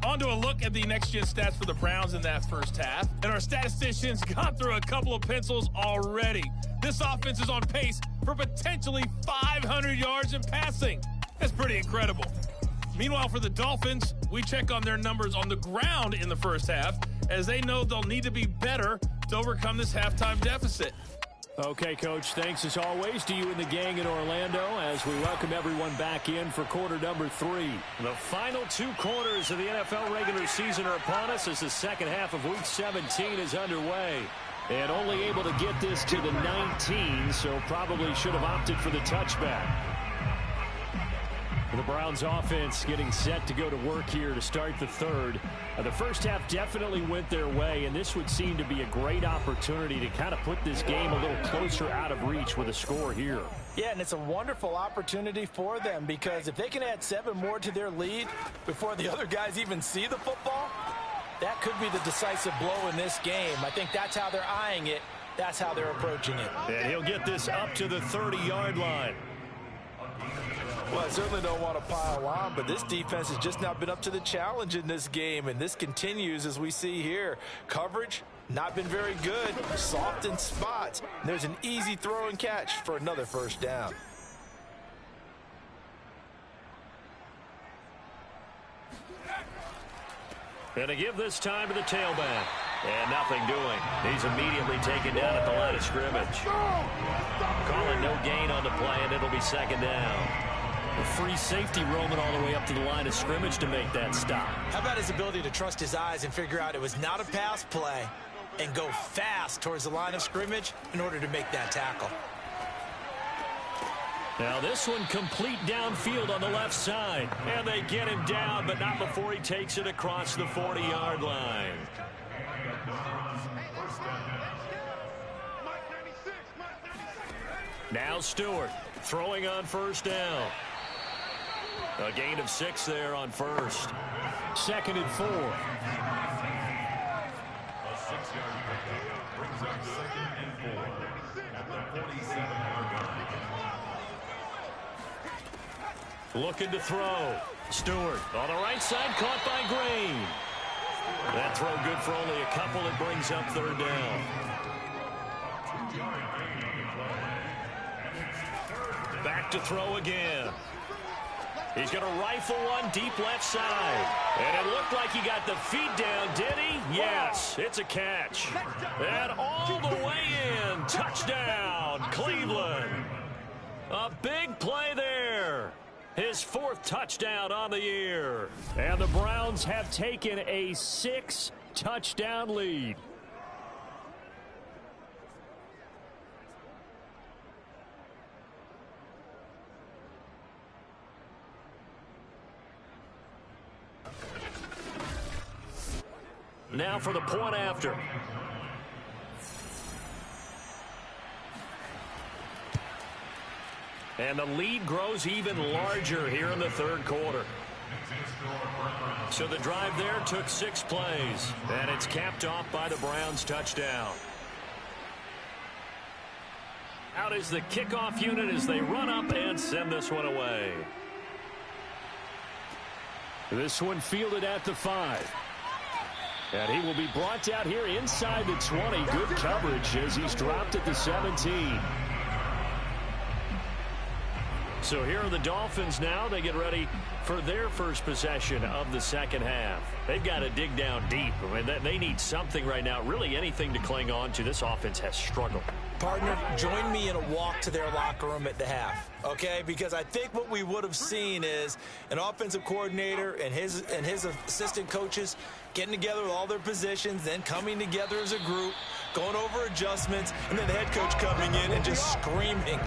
On to a look at the next-gen stats for the Browns in that first half. And our statisticians got through a couple of pencils already. This offense is on pace for potentially 500 yards in passing. That's pretty incredible. Meanwhile, for the Dolphins, we check on their numbers on the ground in the first half, as they know they'll need to be better to overcome this halftime deficit. Okay, Coach, thanks as always to you and the gang in Orlando as we welcome everyone back in for quarter number 3. The final 2 quarters of the NFL regular season are upon us as the second half of Week 17 is underway. And only able to get this to the 19, so probably should have opted for the touchback. The Browns offense getting set to go to work here to start the third. The first half definitely went their way, and this would seem to be a great opportunity to kind of put this game a little closer out of reach with a score here. Yeah, and it's a wonderful opportunity for them because if they can add 7 more to their lead before the other guys even see the football, that could be the decisive blow in this game. I think that's how they're eyeing it. That's how they're approaching it. And he'll get this up to the 30-yard line. Well, I certainly don't want to pile on, but this defense has just not been up to the challenge in this game, and this continues as we see here. Coverage, not been very good, soft in spots. And there's an easy throw and catch for another first down. And to give this time to the tailback. And nothing doing. He's immediately taken down at the line of scrimmage. Calling no gain on the play, and it'll be second down. A free safety roaming all the way up to the line of scrimmage to make that stop. How about his ability to trust his eyes and figure out it was not a pass play and go fast towards the line of scrimmage in order to make that tackle. Now this one complete downfield on the left side. And they get him down, but not before he takes it across the 40-yard line. Now Stewart throwing on first down. A gain of 6 there on first. 2nd and 4. A 6-yard pickup brings up 2nd and 4 at the 47-yard line. Looking to throw. Stewart on the right side, caught by Green. That throw good for only a couple. It brings up 3rd down. Back to throw again. He's going to rifle one deep left side. And it looked like he got the feet down, did he? Yes, it's a catch. And all the way in. Touchdown, Cleveland. A big play there. His 4th touchdown on the year. And the Browns have taken a 6-touchdown lead. Now for the point after. And the lead grows even larger here in the 3rd quarter. So the drive there took 6 plays. And it's capped off by the Browns touchdown. Out is the kickoff unit as they run up and send this one away. This one fielded at the 5. And he will be brought down here inside the 20. Good coverage as he's dropped at the 17. So here are the Dolphins now. They get ready for their first possession of the second half. They've got to dig down deep. I mean, they need something right now, really anything to cling on to. This offense has struggled. Partner, join me in a walk to their locker room at the half, okay? Because I think what we would have seen is an offensive coordinator and his assistant coaches getting together with all their positions, then coming together as a group, going over adjustments, and then the head coach coming in and just screaming,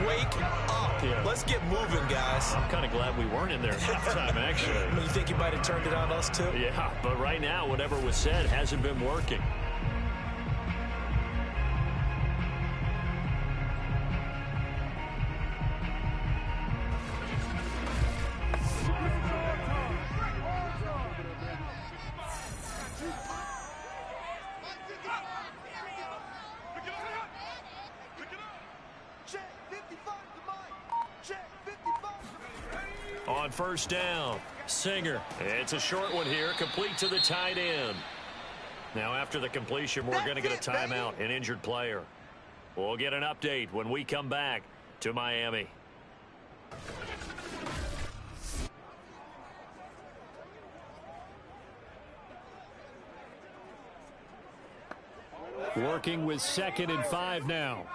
"Wake up. Yeah. Let's get moving, guys." I'm kind of glad we weren't in there at halftime, actually. I mean, you think he might have turned it on us, too? Yeah, but right now, whatever was said hasn't been working. On first down, Singer. It's a short one here, complete to the tight end. Now after the completion, we're going to get a timeout, an injured player. We'll get an update when we come back to Miami. Working with 2nd and 5 now.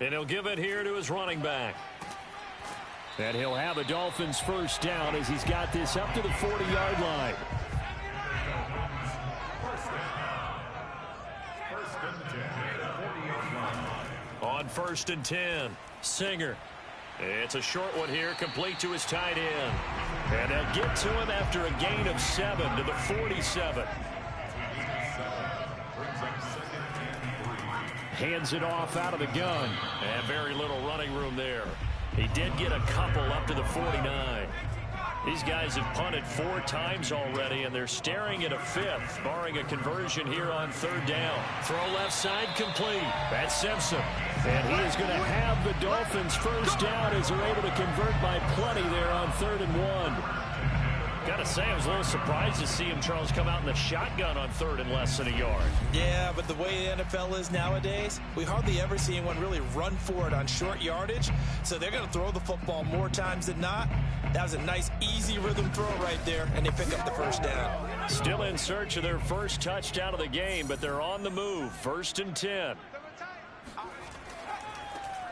And he'll give it here to his running back. And he'll have a Dolphins first down as he's got this up to the 40-yard line. On 1st and 10, Singer. It's a short one here, complete to his tight end. And they'll get to him after a gain of 7 to the 47. Hands it off out of the gun. And very little running room there. He did get a couple up to the 49. These guys have punted 4 times already, and they're staring at a 5th, barring a conversion here on 3rd down. Throw left side complete. That's Simpson. And he is going to have the Dolphins first down as they're able to convert by plenty there on 3rd and 1. Gotta say, I was a little surprised to see him, Charles, come out in the shotgun on 3rd and less than a yard. Yeah, but the way the NFL is nowadays, we hardly ever see anyone really run for it on short yardage. So they're going to throw the football more times than not. That was a nice, easy rhythm throw right there, and they pick up the first down. Still in search of their first touchdown of the game, but they're on the move. 1st and 10.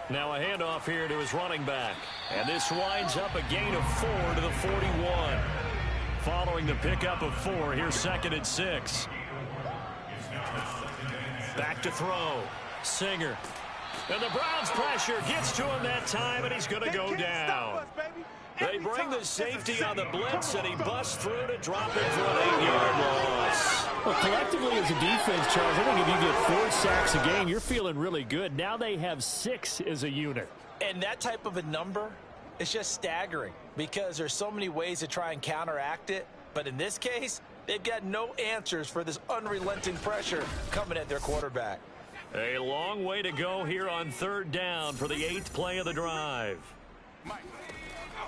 Now a handoff here to his running back. And this winds up a gain of 4 to the 41. Following the pickup of 4, here's 2nd and 6. Back to throw. Singer. And the Browns pressure gets to him that time, and he's going to go down. They bring the safety on the blitz, and he busts through to drop it for an 8-yard loss. Well, collectively as a defense, Charles, I think if you get 4 sacks a game, you're feeling really good. Now they have 6 as a unit. And that type of a number is just staggering because there's so many ways to try and counteract it. But in this case, they've got no answers for this unrelenting pressure coming at their quarterback. A long way to go here on 3rd down for the 8th play of the drive.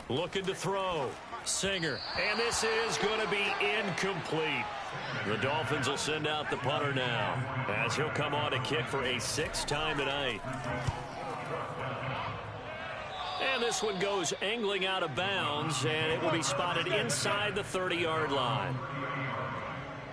Looking to throw. Singer. And this is going to be incomplete. The Dolphins will send out the punter now as he'll come on to kick for a 6th time tonight. And this one goes angling out of bounds, and it will be spotted inside the 30-yard line.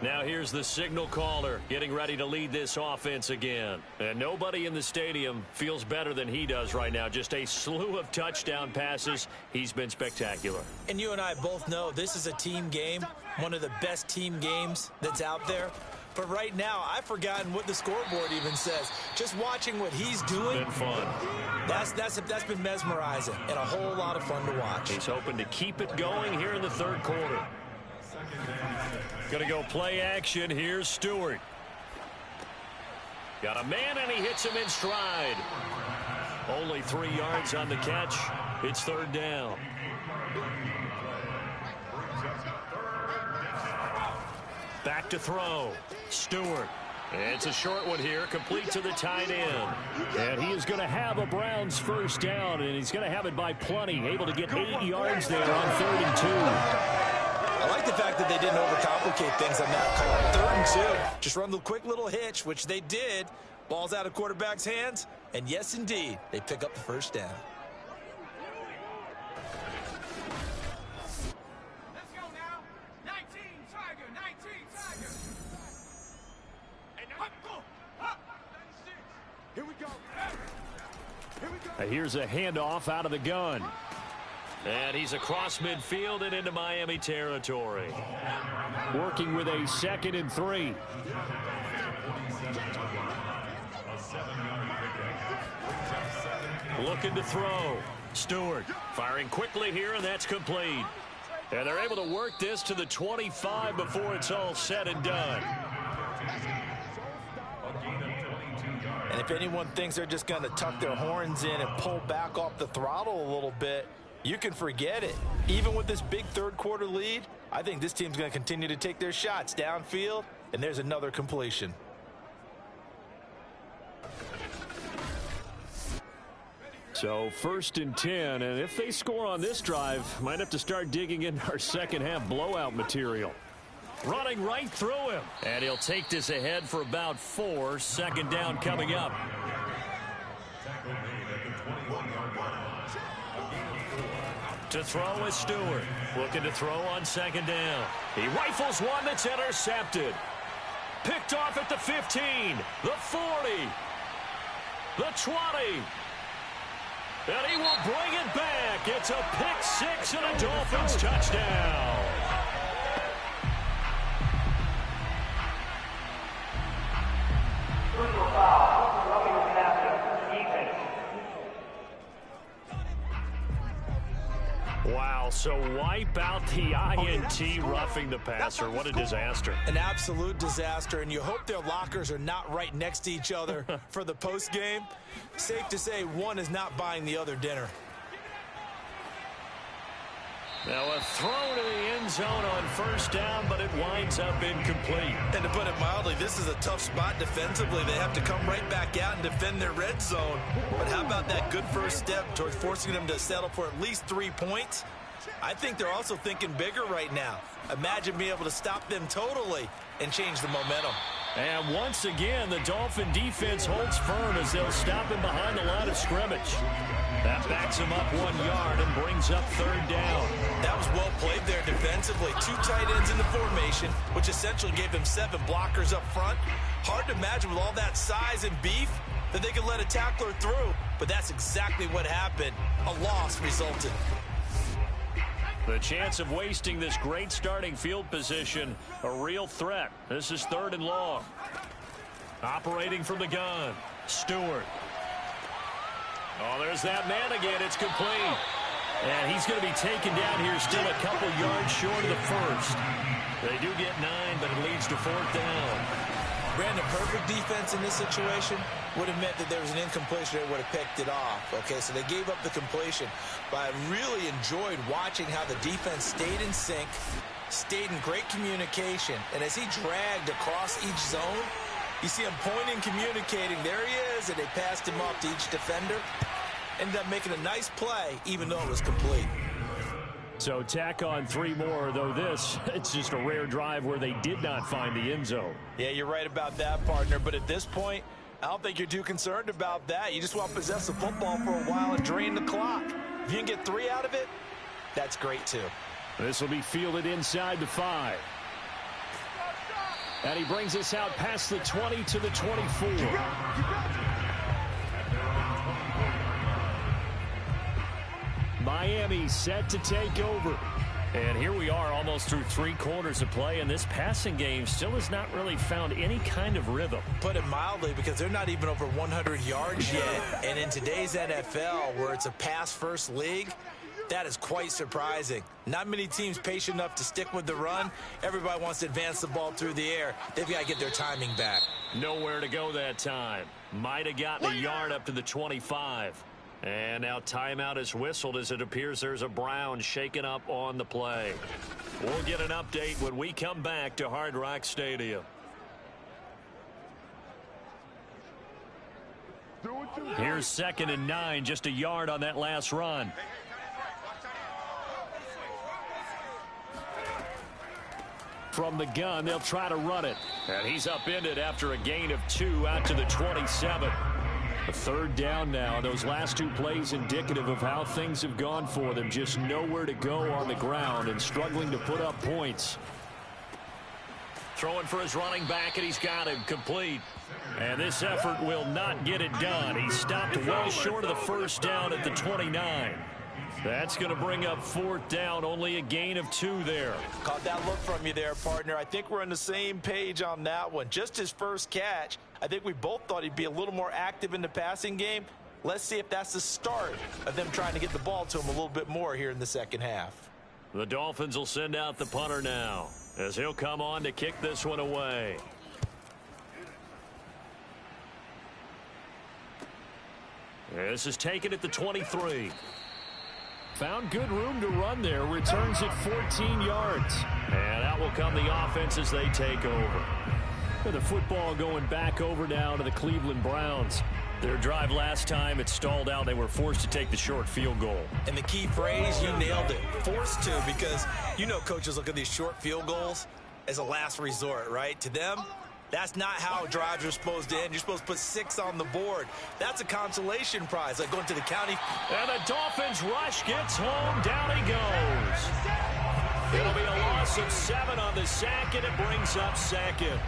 Now here's the signal caller getting ready to lead this offense again. And nobody in the stadium feels better than he does right now. Just a slew of touchdown passes. He's been spectacular. And you and I both know this is a team game, one of the best team games that's out there. But right now, I've forgotten what the scoreboard even says. Just watching what he's doing. Been fun. That's been mesmerizing and a whole lot of fun to watch. He's hoping to keep it going here in the 3rd quarter. Going to go play action. Here's Stewart. Got a man, and he hits him in stride. Only 3 yards on the catch. It's 3rd down. Back to throw. Stewart. It's a short one here, complete to the tight end. And he is going to have a Browns first down, and he's going to have it by plenty. Able to get 8 yards there on 3rd and 2. I like the fact that they didn't overcomplicate things on that call. 3rd and 2. Just run the quick little hitch, which they did. Ball's out of quarterback's hands. And yes, indeed, they pick up the first down. Let's go now. 19 Tiger, 19 Tiger. Here's a handoff out of the gun. And he's across midfield and into Miami territory. Working with a 2nd and 3. Looking to throw. Stewart firing quickly here, and that's complete. And they're able to work this to the 25 before it's all said and done. And if anyone thinks they're just going to tuck their horns in and pull back off the throttle a little bit, you can forget it. Even with this big third-quarter lead, I think this team's going to continue to take their shots downfield, and there's another completion. So 1st and 10, and if they score on this drive, might have to start digging in our second-half blowout material. Running right through him. And he'll take this ahead for about 4. 2nd down coming up. To throw is Stewart. Looking to throw on 2nd down. He rifles one that's intercepted. Picked off at the 15, the 40, the 20. And he will bring it back. It's a pick 6 and a Dolphins touchdown. Wow, so wipe out the INT roughing the passer. What a disaster. An absolute disaster, and you hope their lockers are not right next to each other for the post game. Safe to say one is not buying the other dinner. Now a throw to the end zone on 1st down, but it winds up incomplete. And to put it mildly, this is a tough spot defensively. They have to come right back out and defend their red zone. But how about that good first step towards forcing them to settle for at least 3 points? I think they're also thinking bigger right now. Imagine being able to stop them totally and change the momentum. And once again, the Dolphin defense holds firm as they'll stop him behind the line of scrimmage. That backs him up 1 yard and brings up 3rd down. That was well played there defensively. 2 tight ends in the formation, which essentially gave them 7 blockers up front. Hard to imagine with all that size and beef that they could let a tackler through, but that's exactly what happened. A loss resulted. The chance of wasting this great starting field position, a real threat. This is 3rd and long. Operating from the gun, Stewart. Oh, there's that man again. It's complete. And he's going to be taken down here still a couple yards short of the 1st. They do get 9, but it leads to 4th down. Brandon, perfect defense in this situation would have meant that there was an incompletion. They would have picked it off. Okay, so they gave up the completion. But I really enjoyed watching how the defense stayed in sync, stayed in great communication. And as he dragged across each zone, you see him pointing, communicating. There he is, and they passed him off to each defender. Ended up making a nice play, even though it was complete. So tack on 3 more, though it's just a rare drive where they did not find the end zone. Yeah, you're right about that, partner. But at this point, I don't think you're too concerned about that. You just want to possess the football for a while and drain the clock. If you can get 3 out of it, that's great too. This will be fielded inside the 5. And he brings us out past the 20 to the 24. Miami set to take over. And here we are almost through 3 quarters of play, and this passing game still has not really found any kind of rhythm. Put it mildly, because they're not even over 100 yards yet. And in today's NFL, where it's a pass-first league, that is quite surprising. Not many teams patient enough to stick with the run. Everybody wants to advance the ball through the air. They've got to get their timing back. Nowhere to go that time. Might have gotten a yard up to the 25. And now timeout is whistled as it appears there's a Browns shaken up on the play. We'll get an update when we come back to Hard Rock Stadium. Here's 2nd and 9, just a yard on that last run. From the gun, they'll try to run it. And he's upended after a gain of 2 out to the 27. A 3rd down now. Those last 2 plays indicative of how things have gone for them. Just nowhere to go on the ground and struggling to put up points. Throwing for his running back, and he's got him complete. And this effort will not get it done. He stopped well short of the first down at the 29. That's going to bring up fourth down. Only a gain of 2 there. Caught that look from you there, partner. I think we're on the same page on that one. Just his first catch. I think we both thought he'd be a little more active in the passing game. Let's see if that's the start of them trying to get the ball to him a little bit more here in the second half. The Dolphins will send out the punter now, as he'll come on to kick this one away. This is taken at the 23. Found good room to run there. Returns it 14 yards. And out will come the offense as they take over. And the football going back over now to the Cleveland Browns. Their drive last time, it stalled out. They were forced to take the short field goal. And the key phrase, you nailed it. Forced to, because you know coaches look at these short field goals as a last resort, right? To them, that's not how drives are supposed to end. You're supposed to put 6 on the board. That's a consolation prize, like going to the county. And the Dolphins rush gets home. Down he goes. It'll be a loss of 7 on the sack, and it brings up second.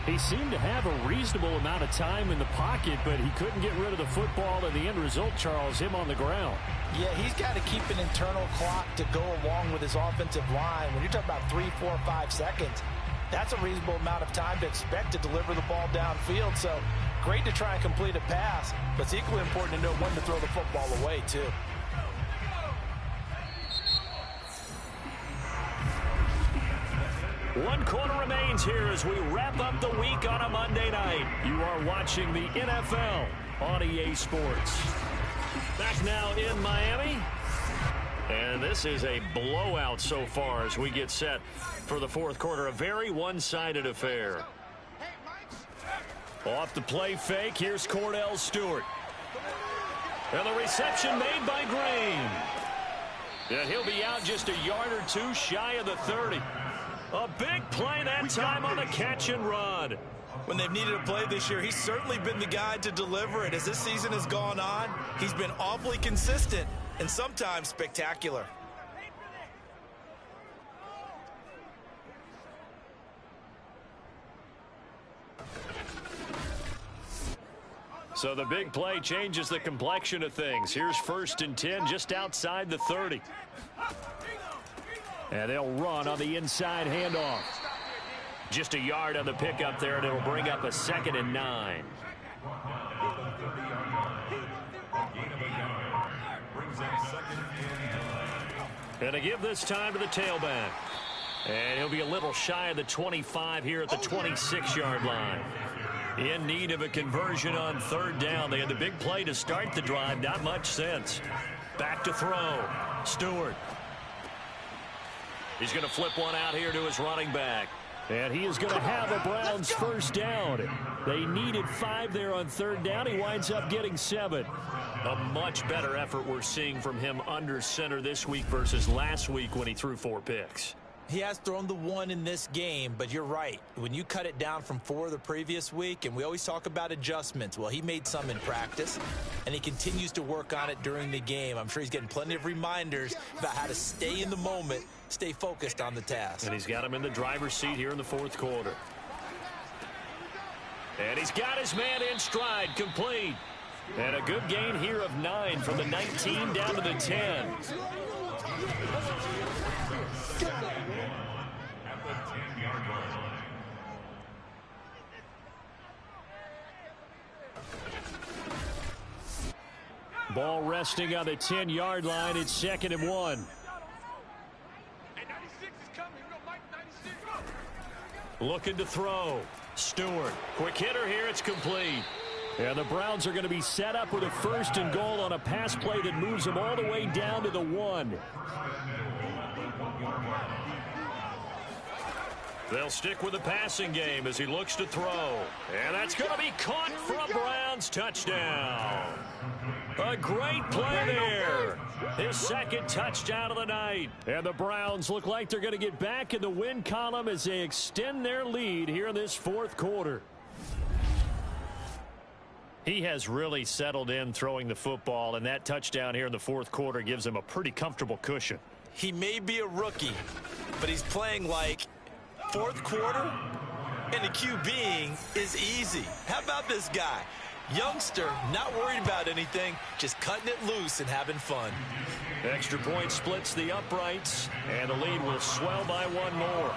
He seemed to have a reasonable amount of time in the pocket, but he couldn't get rid of the football, and the end result, Charles, him on the ground. Yeah, he's got to keep an internal clock to go along with his offensive line. When you're talking about 3, 4, 5 seconds, that's a reasonable amount of time to expect to deliver the ball downfield. So great to try and complete a pass, but it's equally important to know when to throw the football away, too. One quarter remains here as we wrap up the week on a Monday night. You are watching the NFL on EA Sports. Back now in Miami. And this is a blowout so far as we get set for the fourth quarter. A very one-sided affair. Off the play fake, here's Cordell Stewart. And the reception made by Green. And he'll be out just a yard or 2 shy of the 30. A big play that time on a catch and run. When they've needed a play this year, he's certainly been the guy to deliver it. As this season has gone on, he's been awfully consistent and sometimes spectacular. So the big play changes the complexion of things. Here's 1st and 10 just outside the 30. And they'll run on the inside handoff. Just a yard on the pickup there, and it'll bring up a 2nd and 9. And to give this time to the tailback. And he'll be a little shy of the 25 here at the 26-yard line. In need of a conversion on 3rd down. They had the big play to start the drive. Not much sense. Back to throw. Stewart. He's going to flip one out here to his running back. And he is going to have a Browns first down. They needed 5 there on 3rd down. He winds up getting 7. A much better effort we're seeing from him under center this week versus last week when he threw 4 picks. He has thrown the 1 in this game, but you're right. When you cut it down from 4 the previous week, and we always talk about adjustments, well, he made some in practice, and he continues to work on it during the game. I'm sure he's getting plenty of reminders about how to stay in the moment, stay focused on the task. And he's got him in the driver's seat here in the 4th quarter. And he's got his man in stride, complete. And a good gain here of 9 from the 19 down to the 10. Ball resting on the 10-yard line. It's 2nd and 1. Looking to throw. Stewart. Quick hitter here. It's complete. And the Browns are going to be set up with a 1st and goal on a pass play that moves them all the way down to the 1. They'll stick with the passing game as he looks to throw. And that's going to be caught for a Browns touchdown. A great play there. His 2nd touchdown of the night. And the Browns look like they're going to get back in the win column as they extend their lead here in this 4th quarter. He has really settled in throwing the football, and that touchdown here in the 4th quarter gives him a pretty comfortable cushion. He may be a rookie, but he's playing like 4th quarter. And the QBing is easy. How about this guy? Youngster, not worried about anything, just cutting it loose and having fun. Extra point splits the uprights, and the lead will swell by one more.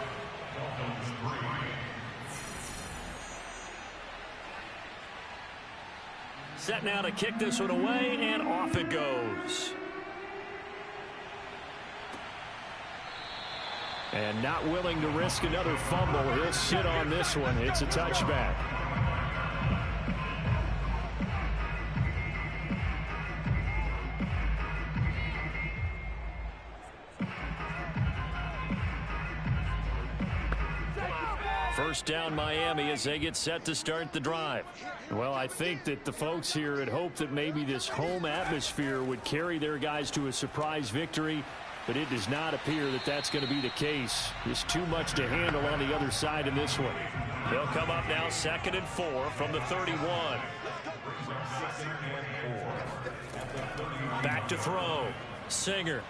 Set now to kick this one away, and off it goes. And not willing to risk another fumble. He'll sit on this one. It's a touchback. First down Miami as they get set to start the drive. Well, I think that the folks here had hoped that maybe this home atmosphere would carry their guys to a surprise victory, but it does not appear that that's going to be the case. Just too much to handle on the other side in this one. They'll come up now 2nd and 4 from the 31. Back to throw. Singer.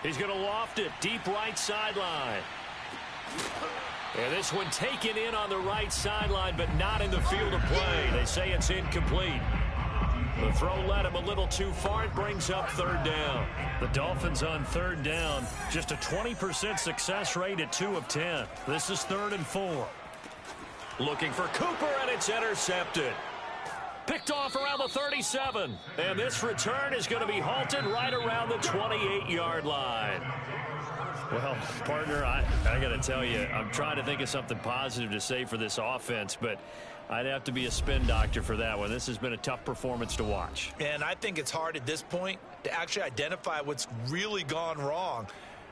He's going to loft it deep right sideline. And this one taken in on the right sideline, but not in the field of play. They say it's incomplete. The throw led him a little too far. It brings up 3rd down. The Dolphins on 3rd down. Just a 20% success rate at 2 of 10. This is 3rd and 4. Looking for Cooper, and it's intercepted. Picked off around the 37. And this return is going to be halted right around the 28-yard line. Well, partner, I got to tell you, I'm trying to think of something positive to say for this offense, but I'd have to be a spin doctor for that one. This has been a tough performance to watch. And I think it's hard at this point to actually identify what's really gone wrong.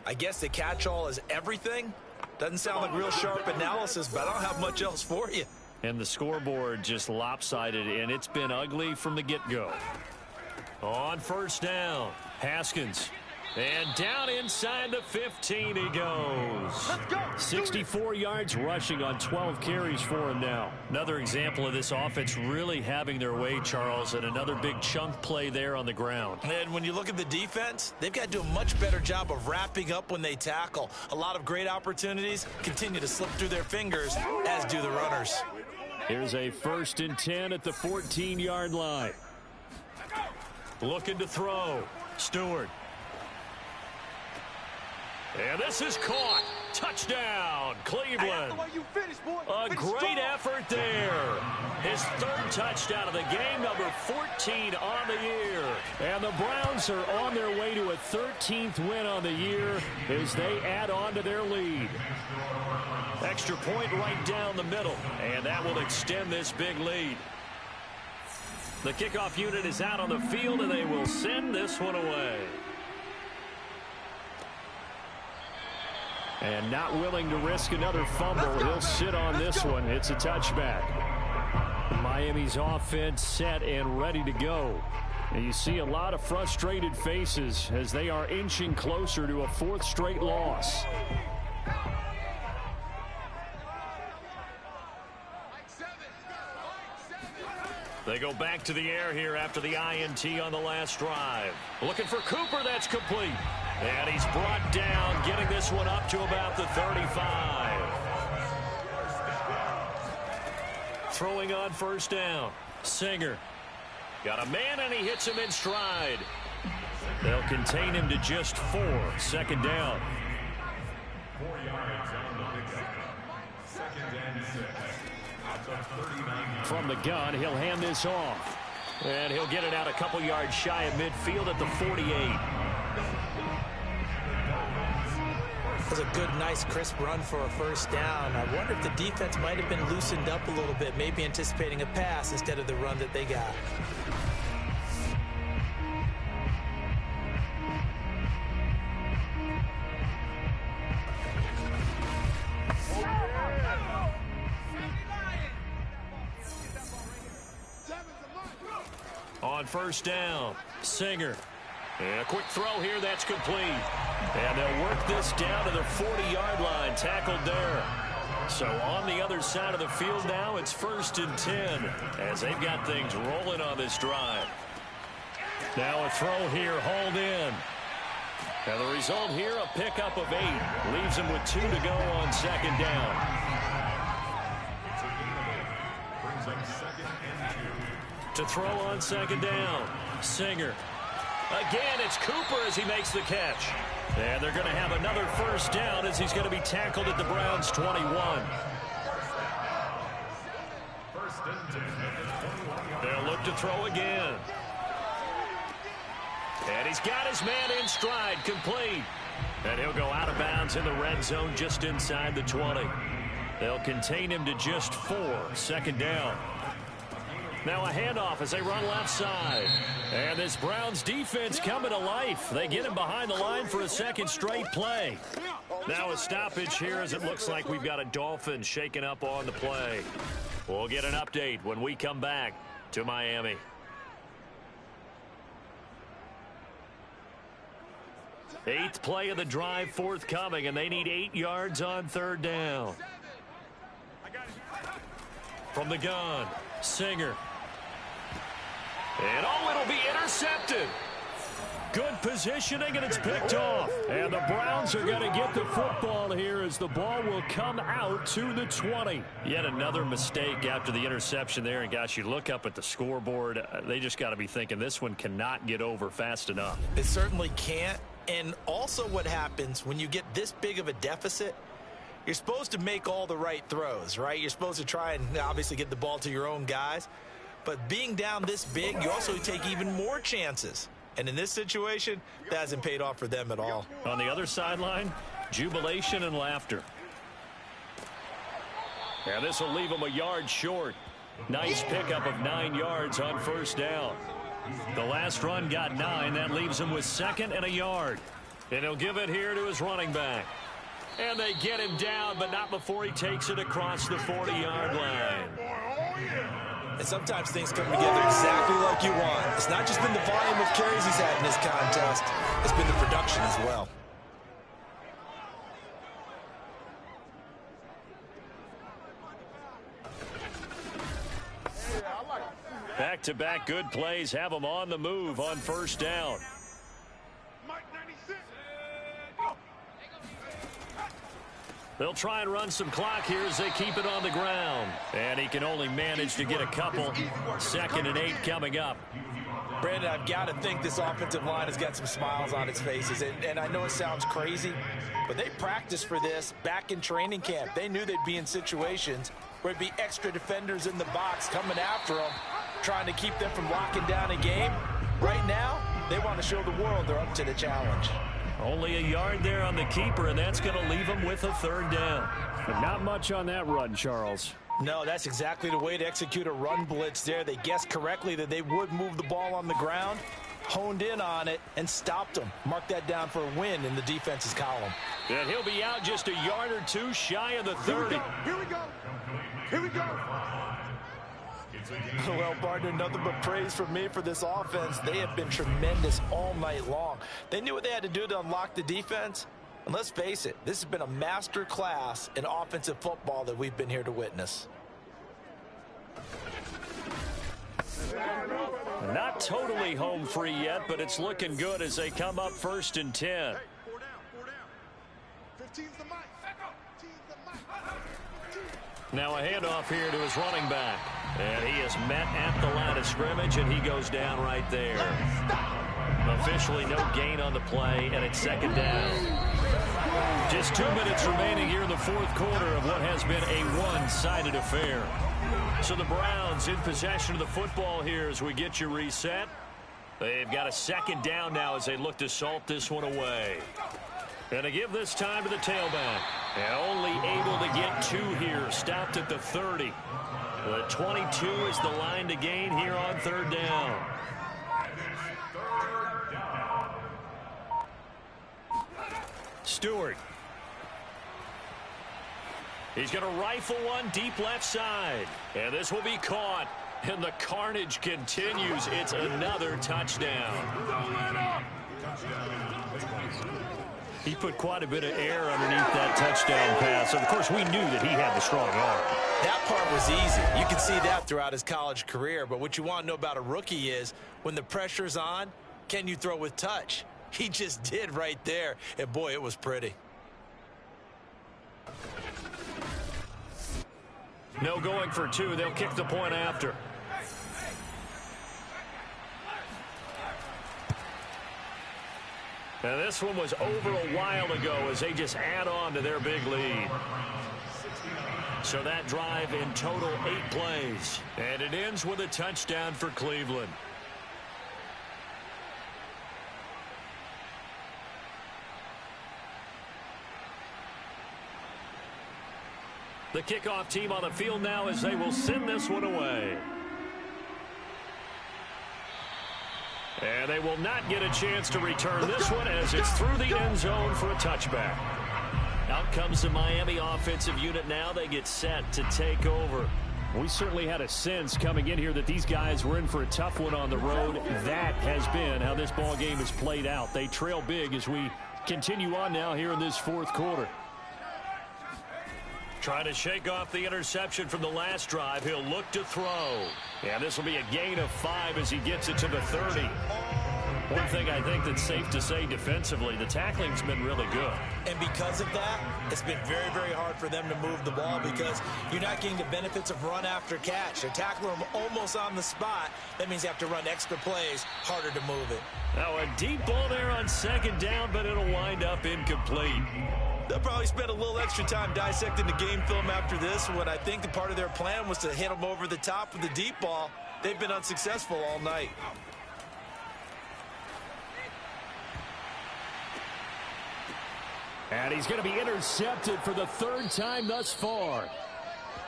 I guess the catch-all is everything. Doesn't sound like real sharp analysis, but I don't have much else for you. And the scoreboard just lopsided, and it's been ugly from the get-go. On 1st down, Haskins. And down inside the 15 he goes. 64 yards rushing on 12 carries for him now. Another example of this offense really having their way, Charles, and another big chunk play there on the ground. And when you look at the defense, they've got to do a much better job of wrapping up when they tackle. A lot of great opportunities continue to slip through their fingers, as do the runners. Here's a 1st and 10 at the 14-yard line. Looking to throw. Stewart. And this is caught. Touchdown, Cleveland. A great effort there. His 3rd touchdown of the game, number 14 on the year. And the Browns are on their way to a 13th win on the year as they add on to their lead. Extra point right down the middle, and that will extend this big lead. The kickoff unit is out on the field, and they will send this one away. And not willing to risk another fumble. He'll sit on this one. It's a touchback. Miami's offense set and ready to go. And you see a lot of frustrated faces as they are inching closer to a 4th straight loss. They go back to the air here after the INT on the last drive. Looking for Cooper, that's complete. And he's brought down, getting this one up to about the 35. Throwing on 1st down. Singer. Got a man, and he hits him in stride. They'll contain him to just 4. 2nd down. 4 yards on the pickup. 2nd and 6. At the 39. From the gun, he'll hand this off. And he'll get it out a couple yards shy of midfield at the 48. It was a good, nice, crisp run for a 1st down. I wonder if the defense might have been loosened up a little bit, maybe anticipating a pass instead of the run that they got. On 1st down, Singer. And a quick throw here, that's complete. And they'll work this down to the 40-yard line, tackled there. So on the other side of the field now, it's 1st and 10 as they've got things rolling on this drive. Now a throw here, hauled in. And the result here, a pickup of 8. Leaves them with 2 to go on 2nd down. To throw on second down. Singer. Again, it's Cooper as he makes the catch. And they're going to have another first down as he's going to be tackled at the Browns' 21. They'll look to throw again. And he's got his man in stride, complete. And he'll go out of bounds in the red zone just inside the 20. They'll contain him to just 4. Second down. Now a handoff as they run left side. And this Browns defense coming to life. They get him behind the line for a second straight play. Now a stoppage here as it looks like we've got a Dolphin shaken up on the play. We'll get an update when we come back to Miami. Eighth play of the drive forthcoming, and they need 8 yards on third down. From the gun, Singer. And it'll be intercepted. Good positioning, and it's picked off. And the Browns are going to get the football here as the ball will come out to the 20. Yet another mistake after the interception there. And, gosh, you look up at the scoreboard. They just got to be thinking this one cannot get over fast enough. It certainly can't. And also what happens when you get this big of a deficit, you're supposed to make all the right throws, right? You're supposed to try and obviously get the ball to your own guys. But being down this big, you also take even more chances. And in this situation, that hasn't paid off for them at all. On the other sideline, jubilation and laughter. And this will leave them a yard short. Nice pickup of 9 yards on first down. The last run got 9. That leaves him with 2nd and a yard. And he'll give it here to his running back. And they get him down, but not before he takes it across the 40-yard line. And sometimes things come together exactly like you want. It's not just been the volume of carries he's had in this contest. It's been the production as well. Back-to-back good plays have them on the move on first down. They'll try and run some clock here as they keep it on the ground. And he can only manage to get a couple. 2nd and 8 coming up. Brandon, I've got to think this offensive line has got some smiles on its faces. And I know it sounds crazy, but they practiced for this back in training camp. They knew they'd be in situations where it'd be extra defenders in the box coming after them, trying to keep them from locking down a game. Right now, they want to show the world they're up to the challenge. Only a yard there on the keeper, and that's going to leave him with a 3rd down. But not much on that run, Charles. No, that's exactly the way to execute a run blitz there. They guessed correctly that they would move the ball on the ground, honed in on it, and stopped them. Mark that down for a win in the defense's column. And he'll be out just a yard or 2 shy of the 30. Here we go. Here we go. Well, partner, nothing but praise from me for this offense. They have been tremendous all night long. They knew what they had to do to unlock the defense. And let's face it, this has been a master class in offensive football that we've been here to witness. Not totally home free yet, but it's looking good as they come up 1st and 10. 15's the mic. Now a handoff here to his running back. And he is met at the line of scrimmage, and he goes down right there. Officially no gain on the play, and it's 2nd down. Just 2 minutes remaining here in the 4th quarter of what has been a one-sided affair. So the Browns in possession of the football here as we get you reset. They've got a 2nd down now as they look to salt this one away. And they give this time to the tailback. And only able to get 2 here. Stopped at the 30. The 22 is the line to gain here on 3rd down. Stewart. He's going to rifle one deep left side. And this will be caught. And the carnage continues. It's another touchdown. He put quite a bit of air underneath that touchdown pass. Of course, we knew that he had the strong arm. That part was easy. You can see that throughout his college career. But what you want to know about a rookie is when the pressure's on, can you throw with touch? He just did right there. And, boy, it was pretty. No going for 2. They'll kick the point after. And this one was over a while ago as they just add on to their big lead. So that drive in total 8 plays. And it ends with a touchdown for Cleveland. The kickoff team on the field now as they will send this one away. And they will not get a chance to return this one as it's through the end zone for a touchback. Out comes the Miami offensive unit now. They get set to take over. We certainly had a sense coming in here that these guys were in for a tough one on the road. That has been how this ball game has played out. They trail big as we continue on now here in this fourth quarter. Trying to shake off the interception from the last drive. He'll look to throw. And this will be a gain of 5 as he gets it to the 30. One thing I think that's safe to say defensively, the tackling's been really good. And because of that, it's been very, very hard for them to move the ball because you're not getting the benefits of run after catch. They're tackling them almost on the spot. That means you have to run extra plays, harder to move it. Now a deep ball there on second down, but it'll wind up incomplete. They'll probably spend a little extra time dissecting the game film after this when I think the part of their plan was to hit them over the top with the deep ball. They've been unsuccessful all night. And he's going to be intercepted for the 3rd time thus far.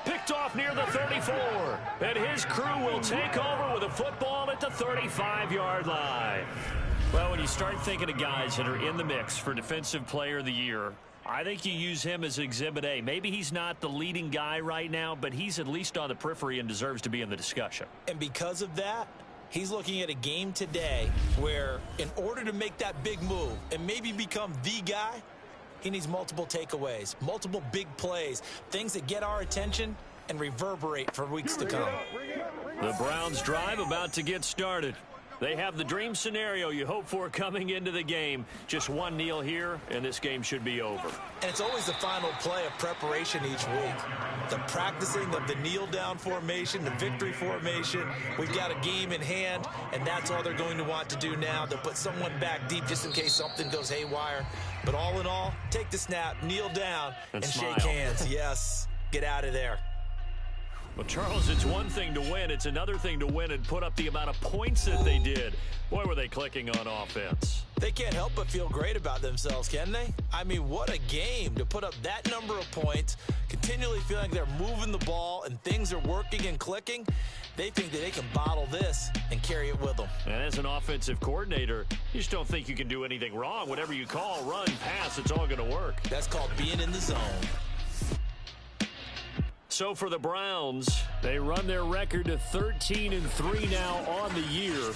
Picked off near the 34. And his crew will take over with a football at the 35-yard line. Well, when you start thinking of guys that are in the mix for Defensive Player of the Year, I think you use him as Exhibit A. Maybe he's not the leading guy right now, but he's at least on the periphery and deserves to be in the discussion. And because of that, he's looking at a game today where in order to make that big move and maybe become the guy, he needs multiple takeaways, multiple big plays, things that get our attention and reverberate for weeks to come. The Browns drive about to get started. They have the dream scenario you hope for coming into the game. Just one kneel here, and this game should be over. And it's always the final play of preparation each week. The practicing of the kneel-down formation, the victory formation. We've got a game in hand, and that's all they're going to want to do now. They'll put someone back deep just in case something goes haywire. But all in all, take the snap, kneel down, and shake hands. Yes, get out of there. Well, Charles, it's one thing to win. It's another thing to win and put up the amount of points that they did. Boy, were they clicking on offense. They can't help but feel great about themselves, can they? I mean, what a game to put up that number of points, continually feeling like they're moving the ball and things are working and clicking. They think that they can bottle this and carry it with them. And as an offensive coordinator, you just don't think you can do anything wrong. Whatever you call, run, pass, it's all going to work. That's called being in the zone. So for the Browns, they run their record to 13-3 now on the year.